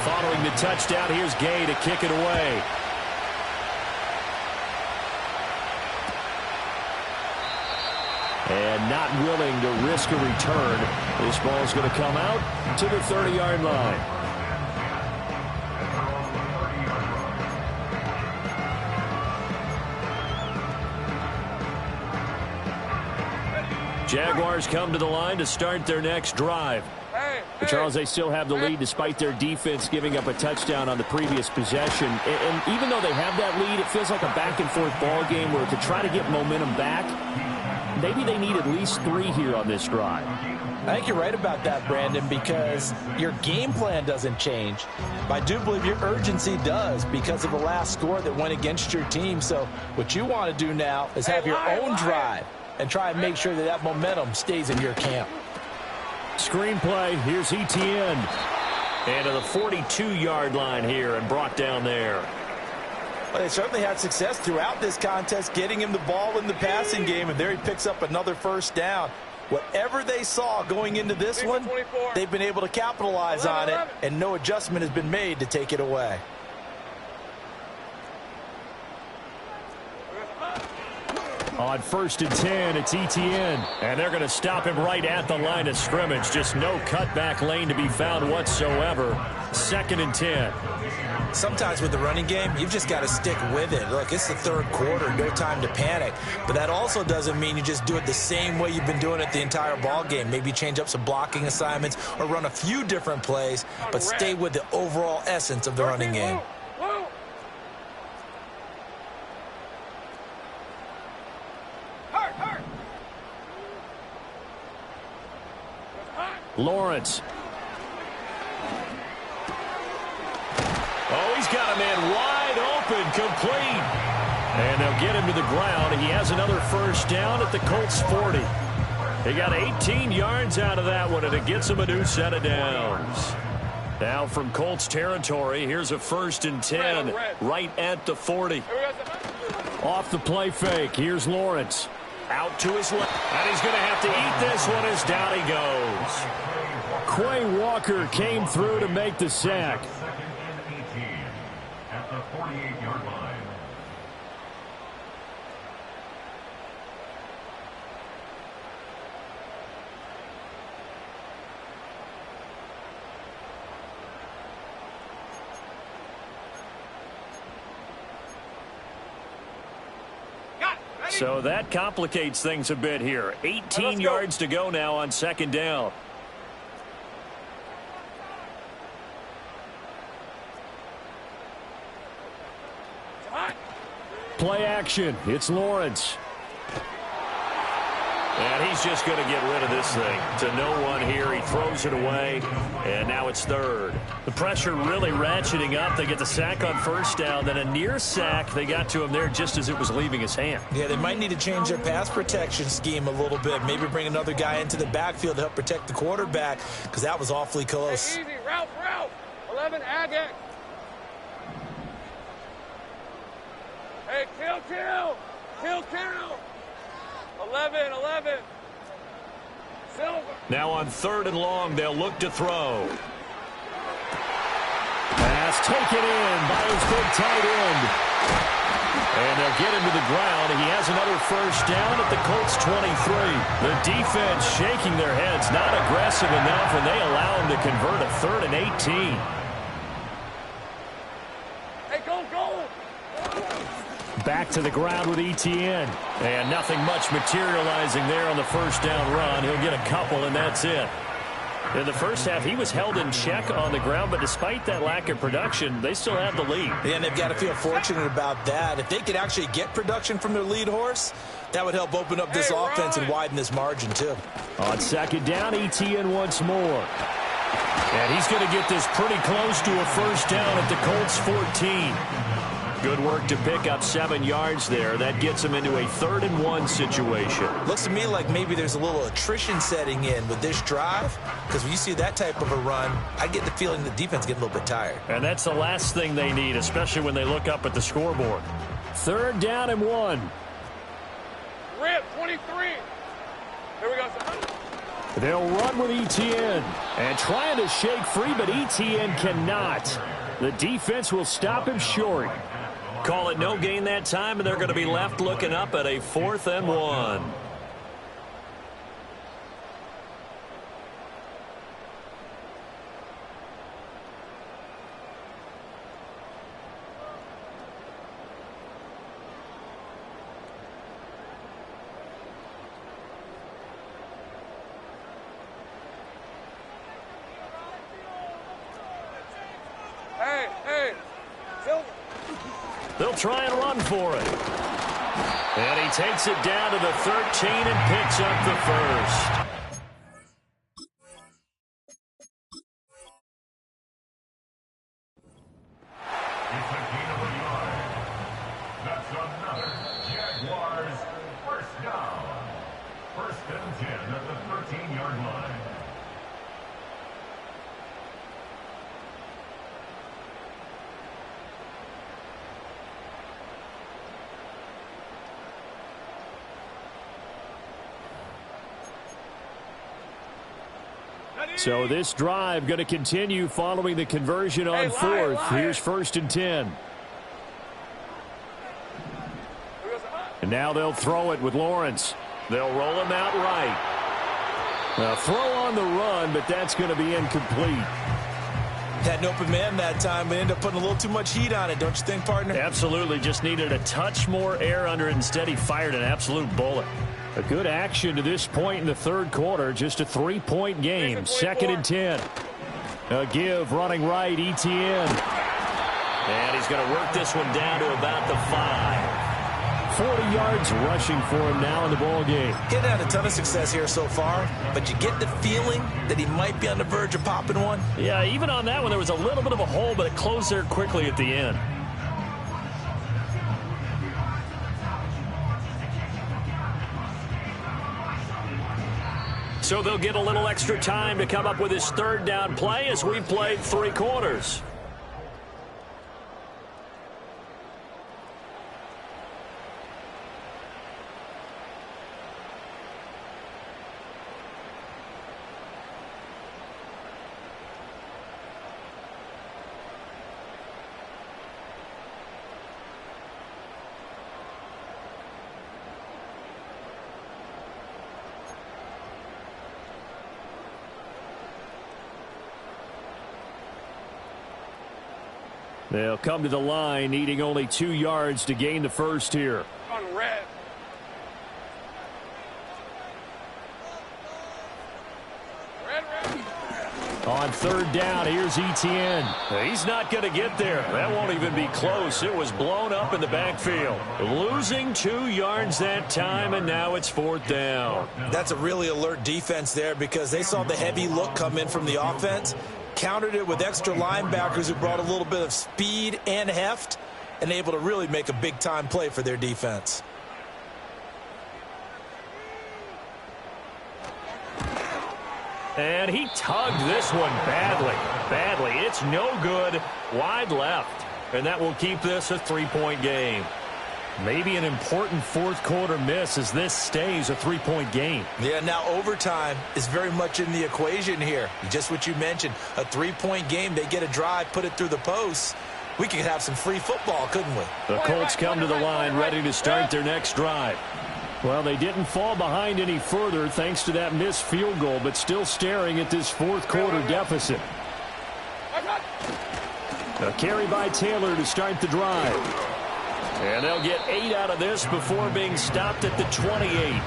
Following the touchdown, here's Gay to kick it away. And not willing to risk a return. This ball's going to come out to the 30-yard line. Jaguars come to the line to start their next drive. But Charles, they still have the lead despite their defense giving up a touchdown on the previous possession. And even though they have that lead, it feels like a back-and-forth ball game where to try to get momentum back, maybe they need at least 3 here on this drive. I think you're right about that, Brandon, because your game plan doesn't change. I do believe your urgency does because of the last score that went against your team. So what you want to do now is have your own drive and try and make sure that that momentum stays in your camp. Screenplay, here's Etienne. And to the 42-yard line here and brought down there. Well, they certainly had success throughout this contest, getting him the ball in the passing game, and there he picks up another first down. Whatever they saw going into this one, they've been able to capitalize on it, and no adjustment has been made to take it away. On 1st and 10, it's Etienne. And they're going to stop him right at the line of scrimmage. Just no cutback lane to be found whatsoever. 2nd and 10. Sometimes with the running game, you've just got to stick with it. Look, it's the third quarter, no time to panic. But that also doesn't mean you just do it the same way you've been doing it the entire ball game. Maybe change up some blocking assignments or run a few different plays, but stay with the overall essence of the running game. Lawrence. Oh, he's got a man wide open, complete. And they'll get him to the ground. He has another first down at the Colts 40. He got 18 yards out of that one, and it gets him a new set of downs. Now from Colts territory, here's a 1st and 10 right at the 40. Off the play fake. Here's Lawrence. Out to his left. And he's going to have to eat this one as down he goes. Quay Walker came through to make the sack. At the 48-yard line. So that complicates things a bit here. 18 yards to go now on 2nd down. Play action. It's Lawrence. And he's just going to get rid of this thing. To no one here. He throws it away. And now it's 3rd. The pressure really ratcheting up. They get the sack on 1st down. Then a near sack. They got to him there just as it was leaving his hand. Yeah, they might need to change their pass protection scheme a little bit. Maybe bring another guy into the backfield to help protect the quarterback, because that was awfully close. Hey, easy. Route. 11, Agate. Hey, kill. 11. Silver. Now on 3rd and long, they'll look to throw. Pass taken in by his big tight end. And they'll get him to the ground. He has another 1st down at the Colts 23. The defense shaking their heads, not aggressive enough, and they allow him to convert a 3rd and 18. Hey, go. Back to the ground with ETN. And nothing much materializing there on the 1st down run. He'll get a couple, and that's it. In the first half, he was held in check on the ground, but despite that lack of production, they still have the lead. Yeah, and they've got to feel fortunate about that. If they could actually get production from their lead horse, that would help open up this offense and widen this margin, too. On 2nd down, ETN once more. And he's going to get this pretty close to a 1st down at the Colts 14. Good work to pick up 7 yards there. That gets him into a 3rd and 1 situation. Looks to me like maybe there's a little attrition setting in with this drive, because when you see that type of a run, I get the feeling the defense getting a little bit tired. And that's the last thing they need, especially when they look up at the scoreboard. 3rd down and 1. Rip, 23. Here we go. They'll run with ETN. And trying to shake free, but ETN cannot. The defense will stop him short. Call it no gain that time, and they're going to be left looking up at a 4th and 1. Hey, Silver. They'll try and run for it. And he takes it down to the 13 and picks up the 1st. It's a gain of a yard. That's another Jaguars 1st down. 1st and 10 at the 13-yard line. So this drive going to continue following the conversion on 4th. Here's 1st and 10. And now they'll throw it with Lawrence. They'll roll him out right. Now throw on the run, but that's going to be incomplete. Had an open man that time, but ended up putting a little too much heat on it, don't you think, partner? Absolutely. Just needed a touch more air under it. Instead, he fired an absolute bullet. A good action to this point in the 3rd quarter. Just a 3-point game. 2nd and 10. A give running right, ETN. And he's going to work this one down to about the 5. 40 yards rushing for him now in the ball game. Getting had a ton of success here so far, but you get the feeling that he might be on the verge of popping one. Yeah, even on that one, there was a little bit of a hole, but it closed there quickly at the end. So they'll get a little extra time to come up with his third down play as we've played 3 quarters. They'll come to the line, needing only 2 yards to gain the first here. On red. On third down, here's Etienne. He's not going to get there. That won't even be close. It was blown up in the backfield. Losing 2 yards that time, and now it's 4th down. That's a really alert defense there because they saw the heavy look come in from the offense, countered it with extra linebackers who brought a little bit of speed and heft, and able to really make a big-time play for their defense. And he tugged this one badly. It's no good. Wide left. And that will keep this a 3-point game. Maybe an important 4th quarter miss as this stays a 3-point game. Yeah, now overtime is very much in the equation here. Just what you mentioned, a 3-point game. They get a drive, put it through the posts. We could have some free football, couldn't we? The Colts come to the line ready to start their next drive. Well, they didn't fall behind any further thanks to that missed field goal, but still staring at this 4th quarter deficit. A carry by Taylor to start the drive. And they'll get 8 out of this before being stopped at the 28.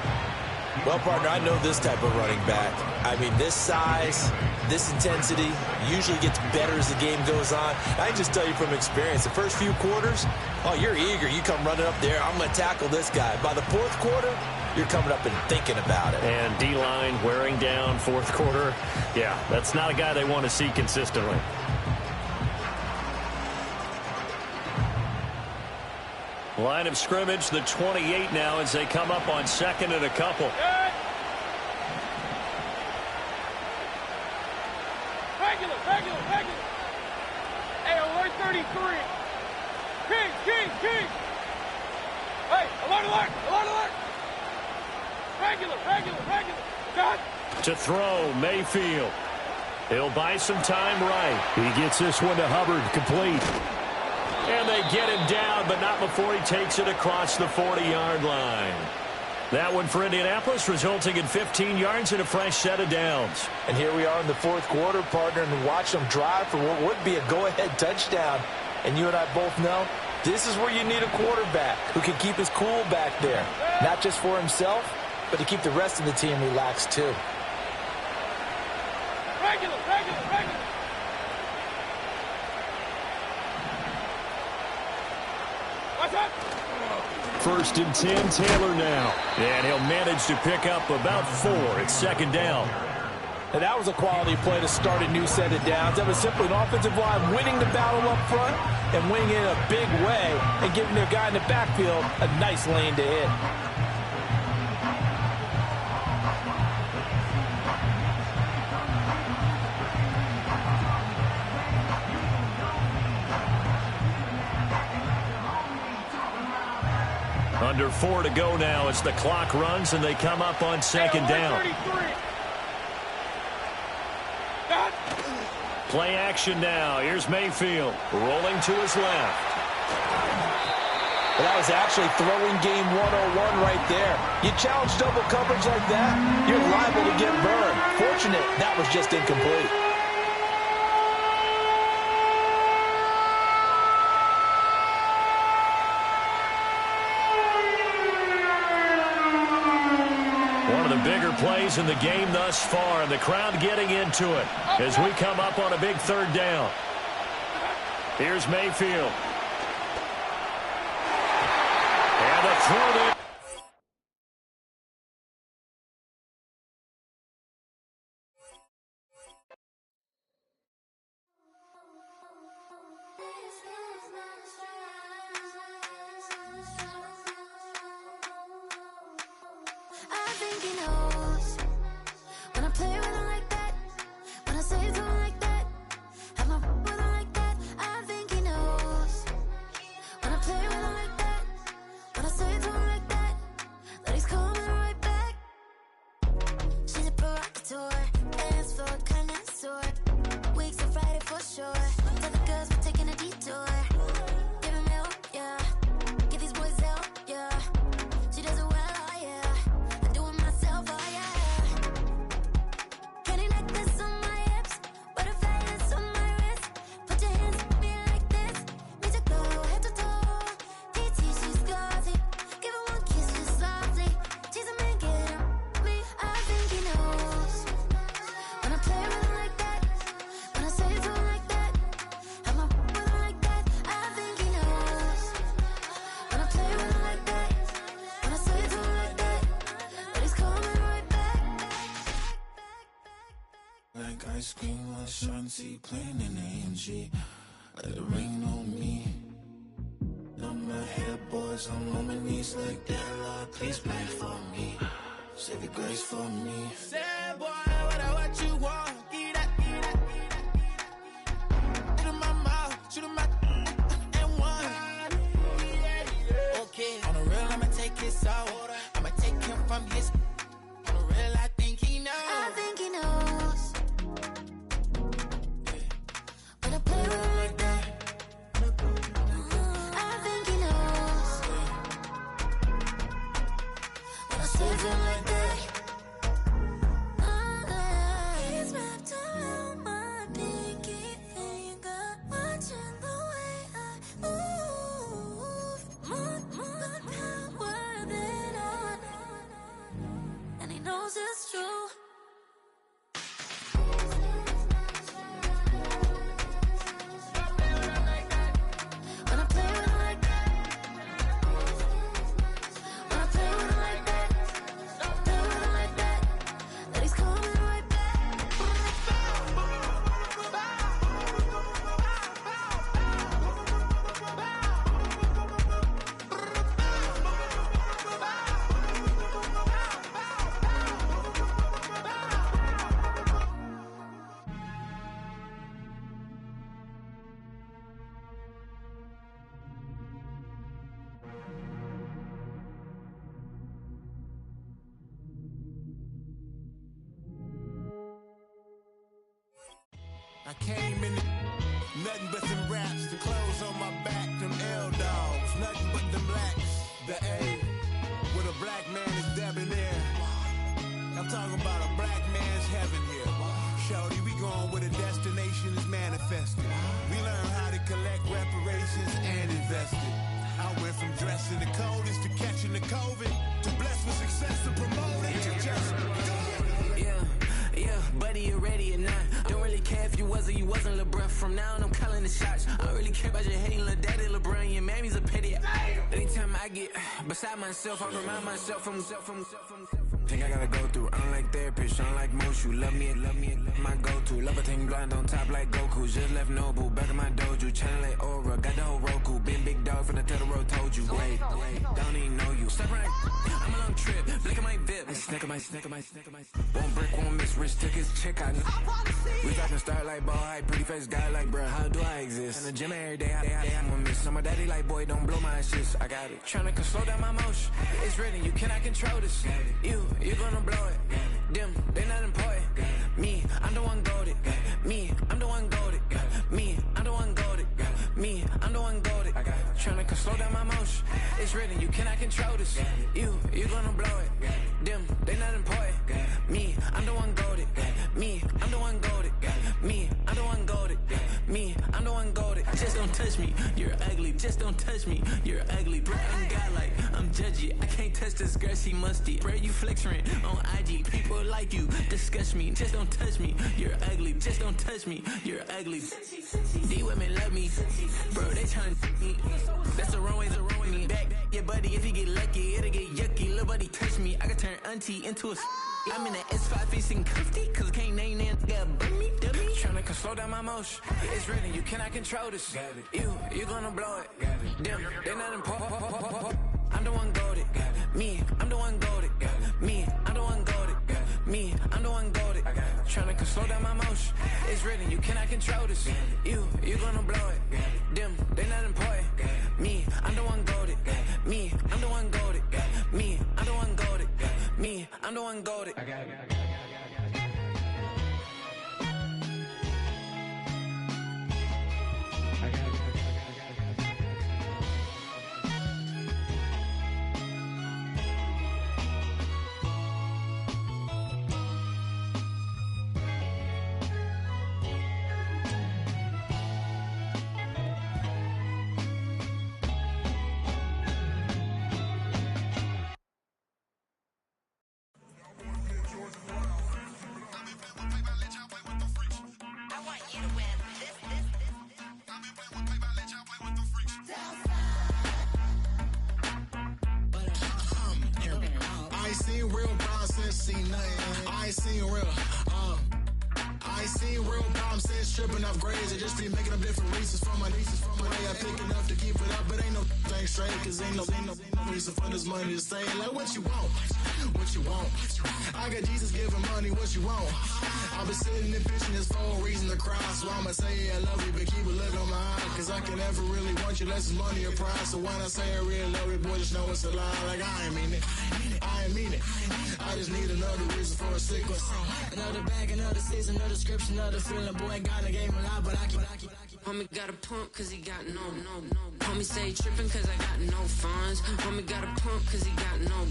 Well, partner, I know this type of running back. I mean, this size, this intensity usually gets better as the game goes on. I can just tell you from experience, the first few quarters, oh, you're eager. You come running up there, I'm going to tackle this guy. By the 4th quarter, you're coming up and thinking about it. And D-line wearing down 4th quarter. Yeah, that's not a guy they want to see consistently. Line of scrimmage, the 28 now as they come up on 2nd and a couple. Regular. Hey, alert 33. King. Hey, alert. Regular. Got. To throw, Mayfield. He'll buy some time right. He gets this one to Hubbard, complete. And they get him down, but not before he takes it across the 40-yard line. That one for Indianapolis, resulting in 15 yards and a fresh set of downs. And here we are in the 4th quarter, partner, and watch them drive for what would be a go-ahead touchdown. And you and I both know this is where you need a quarterback who can keep his cool back there. Not just for himself, but to keep the rest of the team relaxed, too. Regular. 1st and 10, Taylor now. And he'll manage to pick up about 4 at 2nd down. And that was a quality play to start a new set of downs. That was simply an offensive line winning the battle up front and winning it in a big way and giving their guy in the backfield a nice lane to hit. Under 4 to go now as the clock runs and they come up on 2nd down. Play action now. Here's Mayfield rolling to his left. Well, that was actually throwing game 101 right there. You challenge double coverage like that, you're liable to get burned. Fortunate that was just incomplete. Bigger plays in the game thus far, and the crowd getting into it as we come up on a big 3rd down. Here's Mayfield. And the throw there. ice cream, with Shanti playing in AMG. Let it rain on me. I'm my head, boys, I'm on my knees like that. Lord, please pray for me. Save your grace for me. Say, boy, what you want? Get that. Shoot in my mouth, shoot in my and one. Okay, on the real, I'ma take his out. I'ma take him from his. On the real, I think he knows. I think he knows. But I play with him like that. I think he knows. But I save him like that. He's wrapped around my pinky finger, watching the way I move. More power than on. And he knows it's true. When I play with him like that. When I play with him like that. Play with him like that. That he's coming right back. I came in nothing but some raps, the clothes on my back, them L-dogs, nothing but them blacks. The A, with a black man is debonair. I'm talking about a black man's heaven here. Shorty, we going where the destination is manifested. We learn how to collect reparations and invest it. I went from dressing the coldest to catching the COVID, to blessed with success to promote it to just go. Yeah, buddy, you ready or not? Don't really care if you was or you wasn't, lil' bruh. From now on, I'm calling the shots. I don't really care about your hating, lil' daddy, LeBron. Your mammy's a pity. Anytime I get beside myself, I remind myself from. Think I gotta go through. I don't like therapist, I don't like most. You love me, my go-to. Love a thing blind on top like Goku. Just left Noble, back in my dojo. Channel like Aura, got the whole Roku. Been big dog from the Tether Road, told you. Wait, don't even know you. Step right, I'm a long trip. Look at my VIP. I snack my. One brick, one miss. Rich took his chick, I know. We talking start like ball hype, pretty face guy like bruh. How do I exist? In the gym every day, I'm a miss. So my daddy like, boy, don't blow my shit. I got it. Tryna slow down my motion. It's written, you cannot control this. You gonna blow it. Them, they not important. Me, I'm the one goated. Me, I'm the one goated. Me, I'm the one goated. Me, I'm the one goated. Tryna slow down my motion. It's written, you cannot control this. You gonna blow it. Them, they not important. Me, I'm the one goated. Me, I'm the one goated. Me, I'm the one goated. Me, I'm the one goated. Just don't touch me, you're ugly. Just don't touch me, you're ugly. Bro, I'm godlike, I'm judgy. I can't touch this girl, she musty. Bro, you flexing on IG. People like you disgust me. Just don't touch me, you're ugly. Just don't touch me, you're ugly. These women love me, bro. They tryna me. That's the wrong way to ruin me. Back your buddy, if you get lucky, it'll get yucky. Little buddy touch me, I can turn auntie into a. I'm in the S5 facing cuffy, cause I can't name that nigga dummy. Tryna slow down my motion. It's written, you cannot control this. You gonna blow it. Them, they not important. I'm the one goated. Me, I'm the one goated. Me, I'm the one goated. Me, I'm the one goated. Tryna slow down my motion. It's written, you cannot control this. You gonna blow it. Them, they not important. Me, I'm the one goated. Me, I'm the one goated. Me, I'm the one goated. Me, I'm the one goated. I got it. ain't seen real problems since tripping off grades. I just be making up different reasons for my way. I pick enough to keep it up, but ain't no thing straight, cause ain't no reason for this money to stay. Like, what you want? What you want? I got Jesus giving money, what you want? I've been sitting and pitching this for a reason to cry, so I'ma say I love you, but keep a look on my eye, cause I can never really want you unless it's money or prize. So when I say I really love you, boy, just know it's a lie. Like, I ain't mean it. I ain't mean it. I just need another reason for a sequence. Another bag, another season, another description, another feeling. Boy, God, I gave him a lot, but I keep. Homie got a pump cause he got no. Homie stay trippin' cause I got no funds. Homie got a pump cause he got no.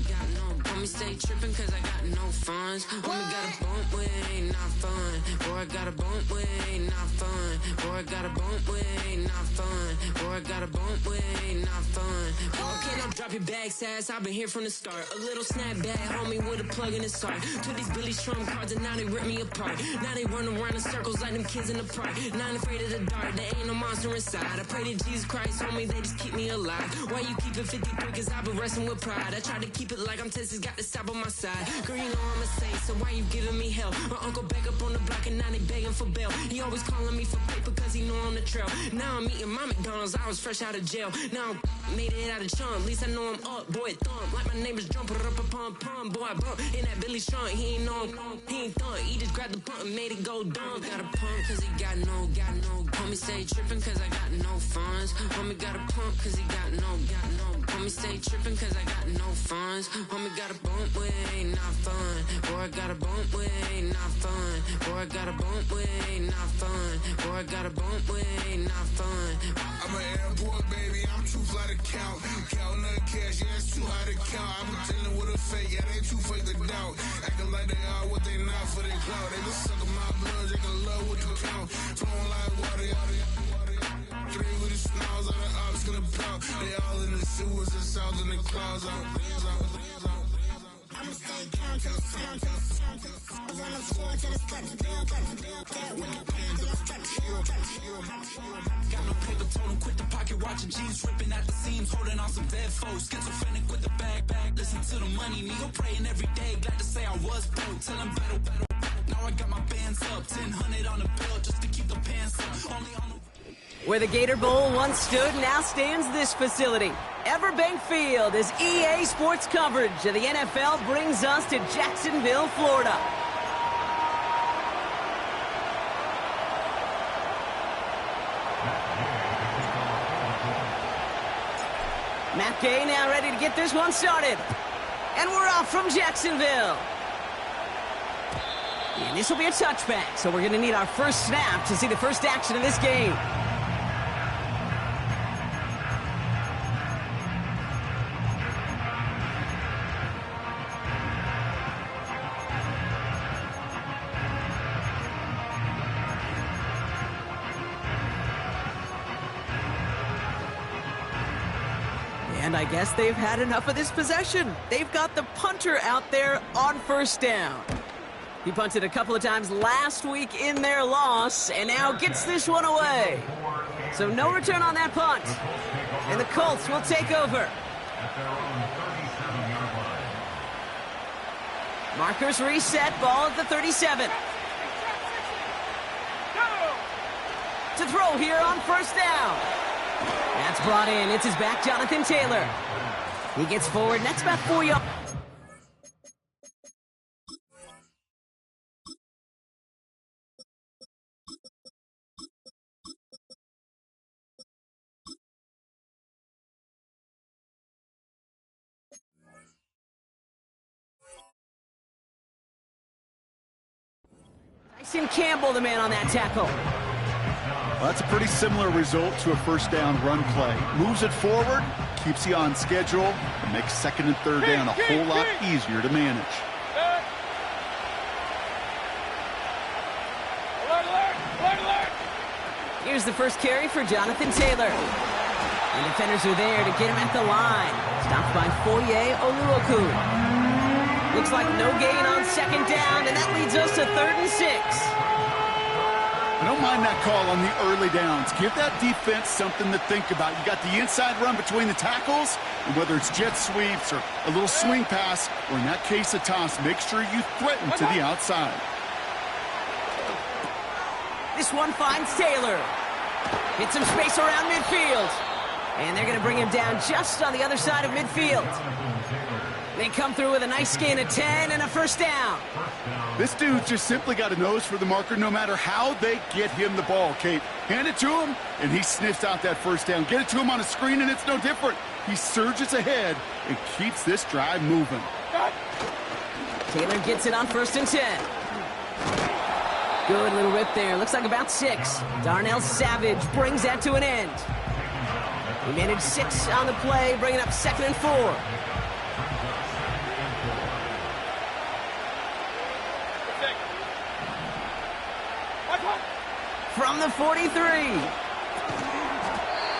Homie stay trippin' cause I got no funds. Homie got a bump with it ain't not fun. Boy, I got a bump with it ain't not fun. Boy, I got a bump with it ain't not fun. Boy, I got a bump with it ain't not fun. Okay, now drop your bag, sass. I've been here from the start. A little snapback, homie, with a plug in his heart. Took these Billy Trump cards and now they rip me apart. Now they run around in circles like them kids in the park. Not afraid of the dark, there ain't no monster inside. I pray to Jesus Christ, homie, they just keep me alive. Why you keep it 53? Cause I've been wrestling with pride. I try to keep it like I'm Texas, got the stop on my side. Girl, you know I'm a saint, so why you giving me hell? My uncle back up on the block and now they begging for bail. He always calling me for paper cause he know I'm the trail. Now I'm eating my McDonald's, I was fresh out of jail. Now I made it out of chunk, at least I know I'm up, boy, thump. Like my neighbors jumping up a pum. Boy, I bump in that Billy Trump, he ain't know, he ain't thump. He just grabbed the pump and made it go dumb. Got a pump cause he got no. Homie stay trippin' cause I got no funds. Homie got a pump cause he got no. Homie stay trippin' cause I got no funds. Homie got a bump with it ain't not fun. Boy, I got a bump with it ain't not fun. Boy, I got a bump with it ain't not fun. Boy, I got a bump with it ain't not fun. I'm an airport baby, I'm too fly to count. Counting the cash, yeah, it's too high to count. I'm pretending with a fake, yeah, they too fake to doubt. Acting like they are what they not for their clout. They just suckin' my blood, they can love what you count. Flowing like water. Three with the snows on the ops gonna pop. They all in the sewers and south in the clouds. I'ma stay down to the sound, to the sound, to the sound. On the floor to the cut, to build, that with the band to the structure. Got no paper, told him quit the pocket watching G's ripping at the seams, holding on some dead foes. Schizophrenic with the bag. Listen to the money, me go praying every day. Glad to say I was broke. Tell him battle. Now I got my bands up, 1,000 on the bill just to keep the pants up. Only on the Where the Gator Bowl once stood, now stands this facility. Everbank Field, as EA Sports coverage of the NFL brings us to Jacksonville, Florida. Matt Gay now ready to get this one started. And we're off from Jacksonville. And this will be a touchback, so we're going to need our first snap to see the first action of this game. And I guess they've had enough of this possession. They've got the punter out there on first down. He punted a couple of times last week in their loss, and now gets this one away. So no return on that punt. And the Colts will take over. Markers reset, ball at the 37. To throw here on first down. That's brought in. It's his back, Jonathan Taylor. He gets forward, and that's about 4 yards. Tyson Campbell, the man on that tackle. Well, that's a pretty similar result to a first down run play. Moves it forward, keeps you on schedule, and makes second and third down a whole lot easier to manage. Here's the first carry for Jonathan Taylor. And defenders are there to get him at the line. Stopped by Foye Oluoku. Looks like no gain on second down, and that leads us to 3rd and 6. I don't mind that call on the early downs. Give that defense something to think about. You got the inside run between the tackles, and whether it's jet sweeps or a little swing pass, or in that case a toss, make sure you threaten to the outside. This one finds Taylor. Hits some space around midfield. And they're going to bring him down just on the other side of midfield. They come through with a nice gain of 10 and a first down. This dude's just simply got a nose for the marker no matter how they get him the ball, Kate. Hand it to him, and he sniffs out that first down. Get it to him on a screen, and it's no different. He surges ahead and keeps this drive moving. Taylor gets it on 1st and 10. Good little rip there. Looks like about 6. Darnell Savage brings that to an end. He managed 6 on the play, bringing up 2nd and 4. From the 43.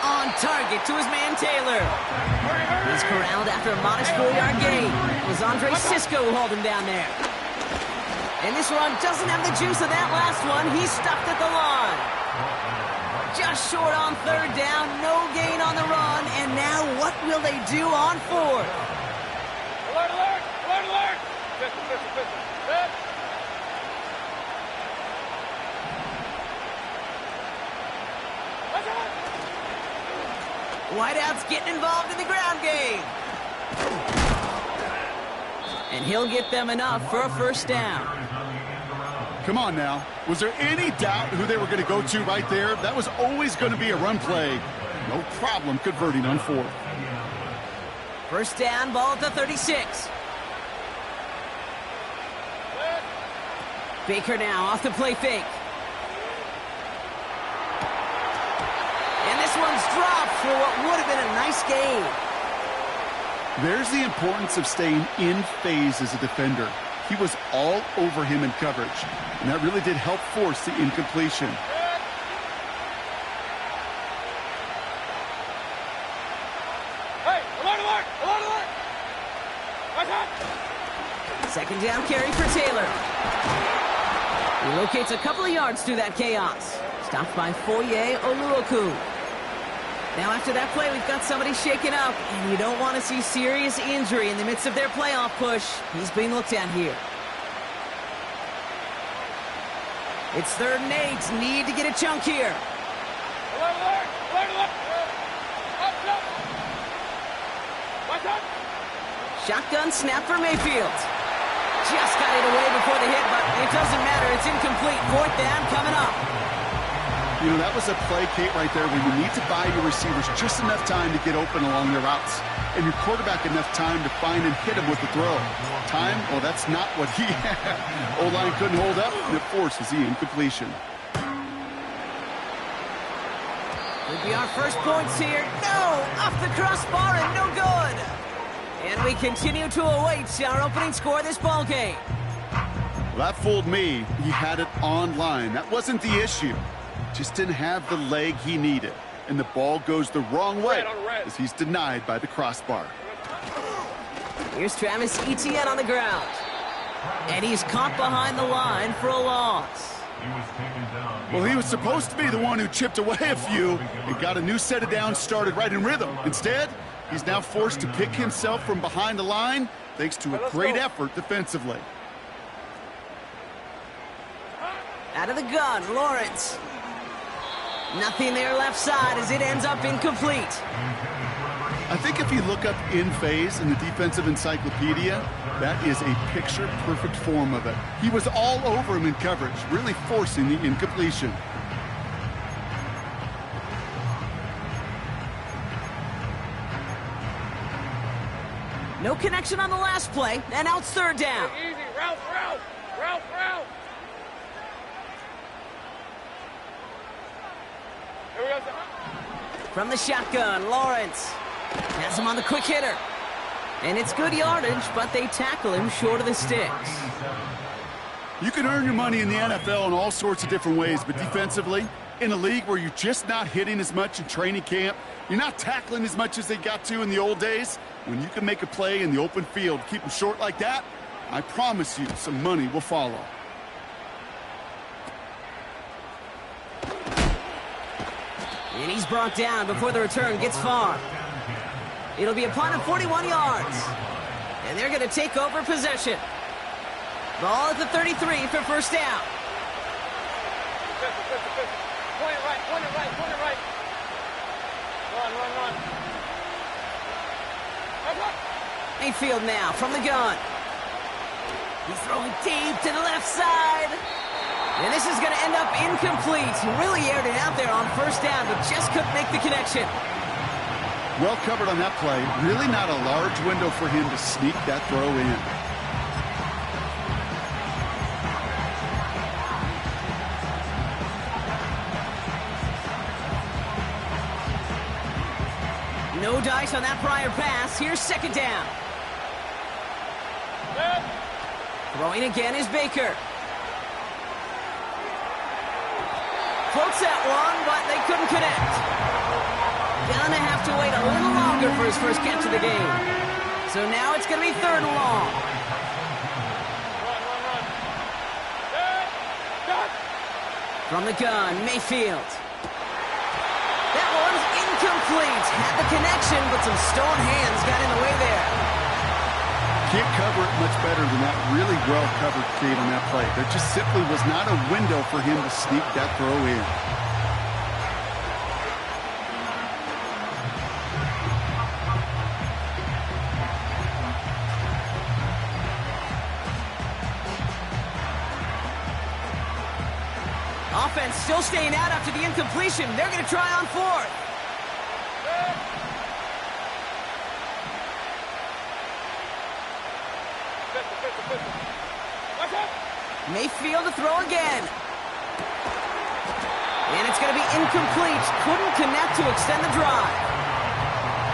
On target to his man Taylor. He's corralled after a modest 4-yard gain. It was Andre Cisco who hauled him down there. And this one doesn't have the juice of that last one. He's stuffed at the line. Just short on 3rd down. No gain on the run. And now what will they do on 4th? Alert, alert! Alert, alert! Pistol. Set. Whiteout's getting involved in the ground game. And he'll get them enough for a first down. Come on now. Was there any doubt who they were going to go to right there? That was always going to be a run play. No problem converting on 4th. First down, ball at the 36. Baker now off the play fake. And this one's dropped for what would have been a nice gain. There's the importance of staying in phase as a defender. He was all over him in coverage, and that really did help force the incompletion. Hey, alert, alert! Alert, alert! Watch out! 2nd down carry for Taylor. He locates a couple of yards through that chaos. Stopped by Foye Oluoku. Now after that play, we've got somebody shaken up, and you don't want to see serious injury in the midst of their playoff push. He's being looked at here. It's 3rd and 8. Need to get a chunk here. Alert, alert! Alert, alert! Up! Watch out! Shotgun snap for Mayfield. Just got it away before the hit, but it doesn't matter. It's incomplete. 4th down coming up. You know, that was a play, Kate, right there where you need to buy your receivers just enough time to get open along their routes. And your quarterback enough time to find and hit him with the throw. Time? Well, that's not what he had. O-line couldn't hold up, and it forces the incompletion. Could be our first points here. No! Off the crossbar and no good! And we continue to await our opening score of this ball game. Well, that fooled me. He had it online. That wasn't the issue. Just didn't have the leg he needed. And the ball goes the wrong way as he's denied by the crossbar. Here's Travis Etienne on the ground. And he's caught behind the line for a loss. Well, he was supposed to be the one who chipped away a few and got a new set of downs started right in rhythm. Instead, he's now forced to pick himself from behind the line thanks to a great effort defensively. Out of the gun, Lawrence. Nothing there left side as it ends up incomplete. I think if you look up in phase in the defensive encyclopedia, that is a picture-perfect form of it. He was all over him in coverage, really forcing the incompletion. No connection on the last play, and now it's 3rd down. Easy, Ralph! Here we go, sir. From the shotgun, Lawrence has him on the quick hitter. And it's good yardage, but they tackle him short of the sticks. You can earn your money in the NFL in all sorts of different ways, but defensively, in a league where you're just not hitting as much in training camp, you're not tackling as much as they got to in the old days, when you can make a play in the open field, keep them short like that, I promise you some money will follow. And he's brought down before the return gets far. It'll be a punt of 41 yards. And they're going to take over possession. Ball at the 33 for first down. Point it right, point it right, point it right. Run, run, run. Mayfield now from the gun. He's throwing deep to the left side. And this is going to end up incomplete. He really aired it out there on first down, but just couldn't make the connection. Well covered on that play. Really not a large window for him to sneak that throw in. No dice on that prior pass. Here's second down. Throwing again is Baker. Floats that one, but they couldn't connect. Gonna have to wait a little longer for his first catch of the game. So now it's gonna be third and long. From the gun, Mayfield. That one's incomplete. Had the connection, but some stone hands got in the way there. Can't cover it much better than that. Really well covered, Kate, on that play. There just simply was not a window for him to sneak that throw in. Offense still staying out after the incompletion. They're going to try on fourth. Mayfield to throw again. And it's going to be incomplete. Couldn't connect to extend the drive.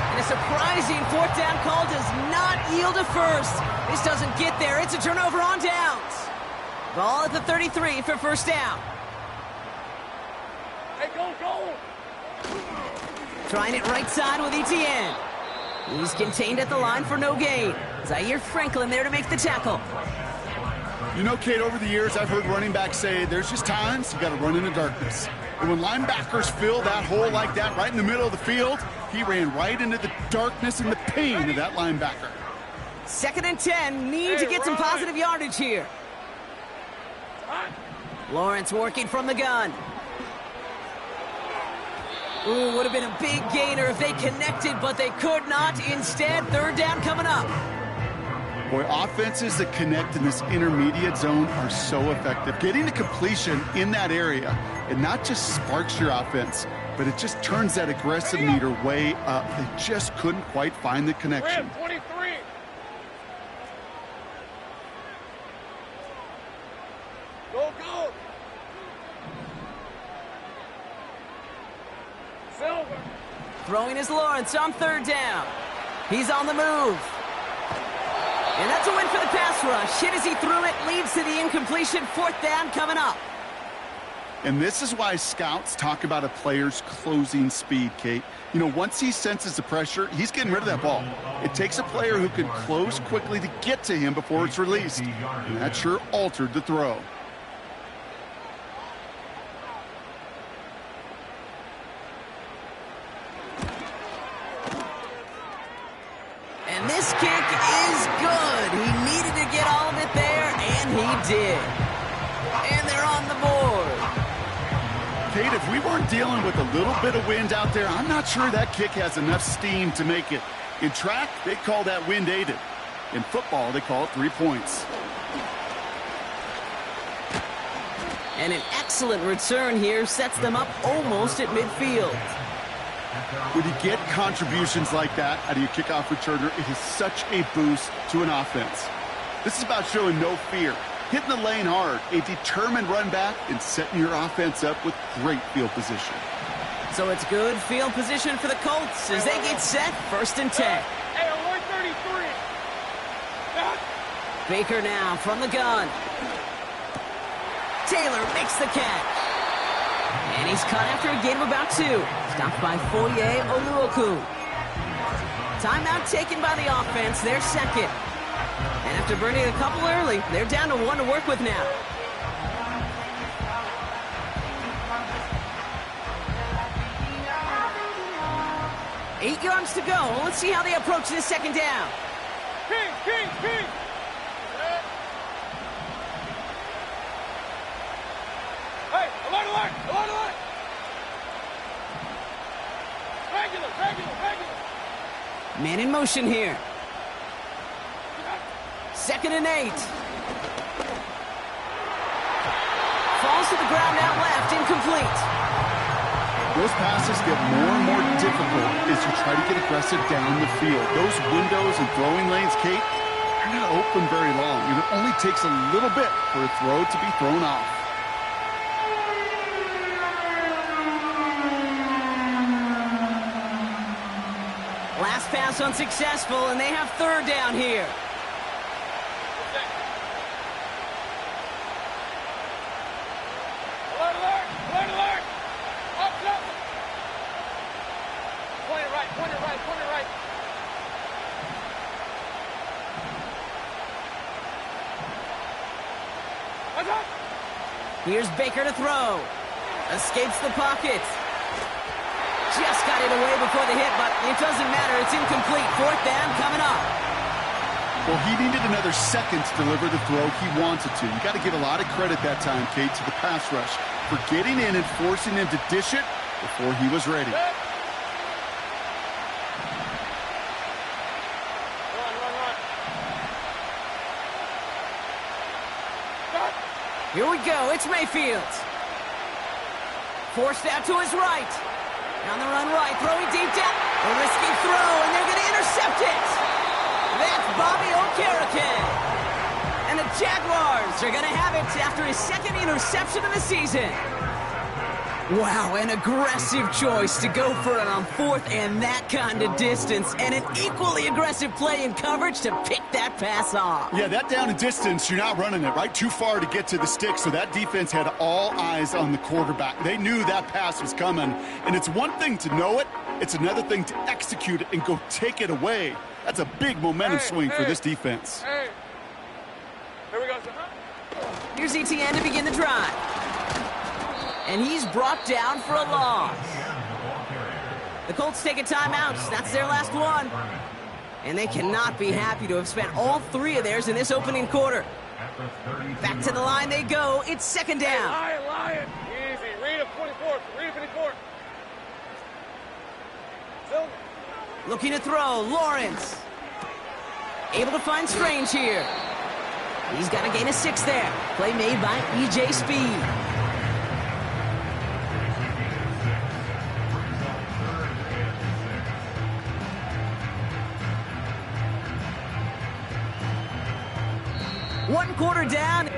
And a surprising fourth down call does not yield a first. This doesn't get there. It's a turnover on downs. Ball at the 33 for first down. Hey, go, go! Trying it right side with ETN. He's contained at the line for no gain. Zaire Franklin there to make the tackle. You know, Kate, over the years, I've heard running backs say there's just times you got to run in the darkness. And when linebackers fill that hole like that right in the middle of the field, he ran right into the darkness and the pain of that linebacker. 2nd and 10. Need to get some positive yardage here. Lawrence working from the gun. Ooh, would have been a big gainer if they connected, but they could not. Instead, third down coming up. Boy, offenses that connect in this intermediate zone are so effective. Getting to completion in that area, it not just sparks your offense, but it just turns that aggressive meter way up. They just couldn't quite find the connection. 23. Go, go. Silver. Throwing is Lawrence on third down. He's on the move. And that's a win for the pass rush. Hit as he threw it, leads to the incompletion. Fourth down coming up. And this is why scouts talk about a player's closing speed, Kate. You know, once he senses the pressure, he's getting rid of that ball. It takes a player who can close quickly to get to him before it's released. And that sure altered the throw. And this kick is good. He needed to get all of it there, and he did. And they're on the board. Kate, if we weren't dealing with a little bit of wind out there, I'm not sure that kick has enough steam to make it. In track, they call that wind aided. In football, they call it 3 points. And an excellent return here sets them up almost at midfield. When you get contributions like that out of your kickoff returner, it is such a boost to an offense. This is about showing no fear, hitting the lane hard, a determined run back, and setting your offense up with great field position. So it's good field position for the Colts as they get set, 1st and 10. Hey, alert 33. Baker now from the gun. Taylor makes the catch. And he's cut after a gain of about 2. Stopped by Foye Oluoku. Timeout taken by the offense, their second. And after burning a couple early, they're down to 1 to work with now. Eight yards to go. Let's see how they approach this second down. King. Hey, alert alert! Alert, alert! Regular, regular, regular! Man in motion here. 2nd and 8. Falls to the ground out left, incomplete. Those passes get more and more difficult as you try to get aggressive down the field. Those windows and throwing lanes, Kate, they're not open very long. And it only takes a little bit for a throw to be thrown off. Last pass unsuccessful, and they have 3rd down here. Alert, alert! Alert, alert! Up, up! Point it right, point it right, point it right. What's up? Here's Baker to throw. Escapes the pocket. Just got it away before the hit, but it doesn't matter. It's incomplete. 4th down coming up. Well, he needed another second to deliver the throw he wanted to. You got to give a lot of credit that time, Kate, to the pass rush for getting in and forcing him to dish it before he was ready. Run, run, run. Stop. Here we go. It's Mayfield. Forced out to his right. On the run right. Throwing deep down. A risky throw, and they're going to intercept it. That's Bobby Okereke. And the Jaguars are going to have it after his 2nd interception of the season. Wow, an aggressive choice to go for it on 4th and that kind of distance. And an equally aggressive play in coverage to pick that pass off. Yeah, that down and distance, you're not running it, right? Too far to get to the stick, so that defense had all eyes on the quarterback. They knew that pass was coming. And it's one thing to know it, it's another thing to execute it and go take it away. That's a big momentum swing for this defense. Hey. Here we go, sir. Here's Etienne to begin the drive. And he's brought down for a loss. The Colts take a timeout. That's their last one. And they cannot be happy to have spent all 3 of theirs in this opening quarter. Back to the line they go. It's 2nd down. Lion, lion. Easy. Read him 24. Read him 24. Looking to throw. Lawrence. Able to find Strange here. He's got a gain of 6 there. Play made by E.J. Speed. One quarter down.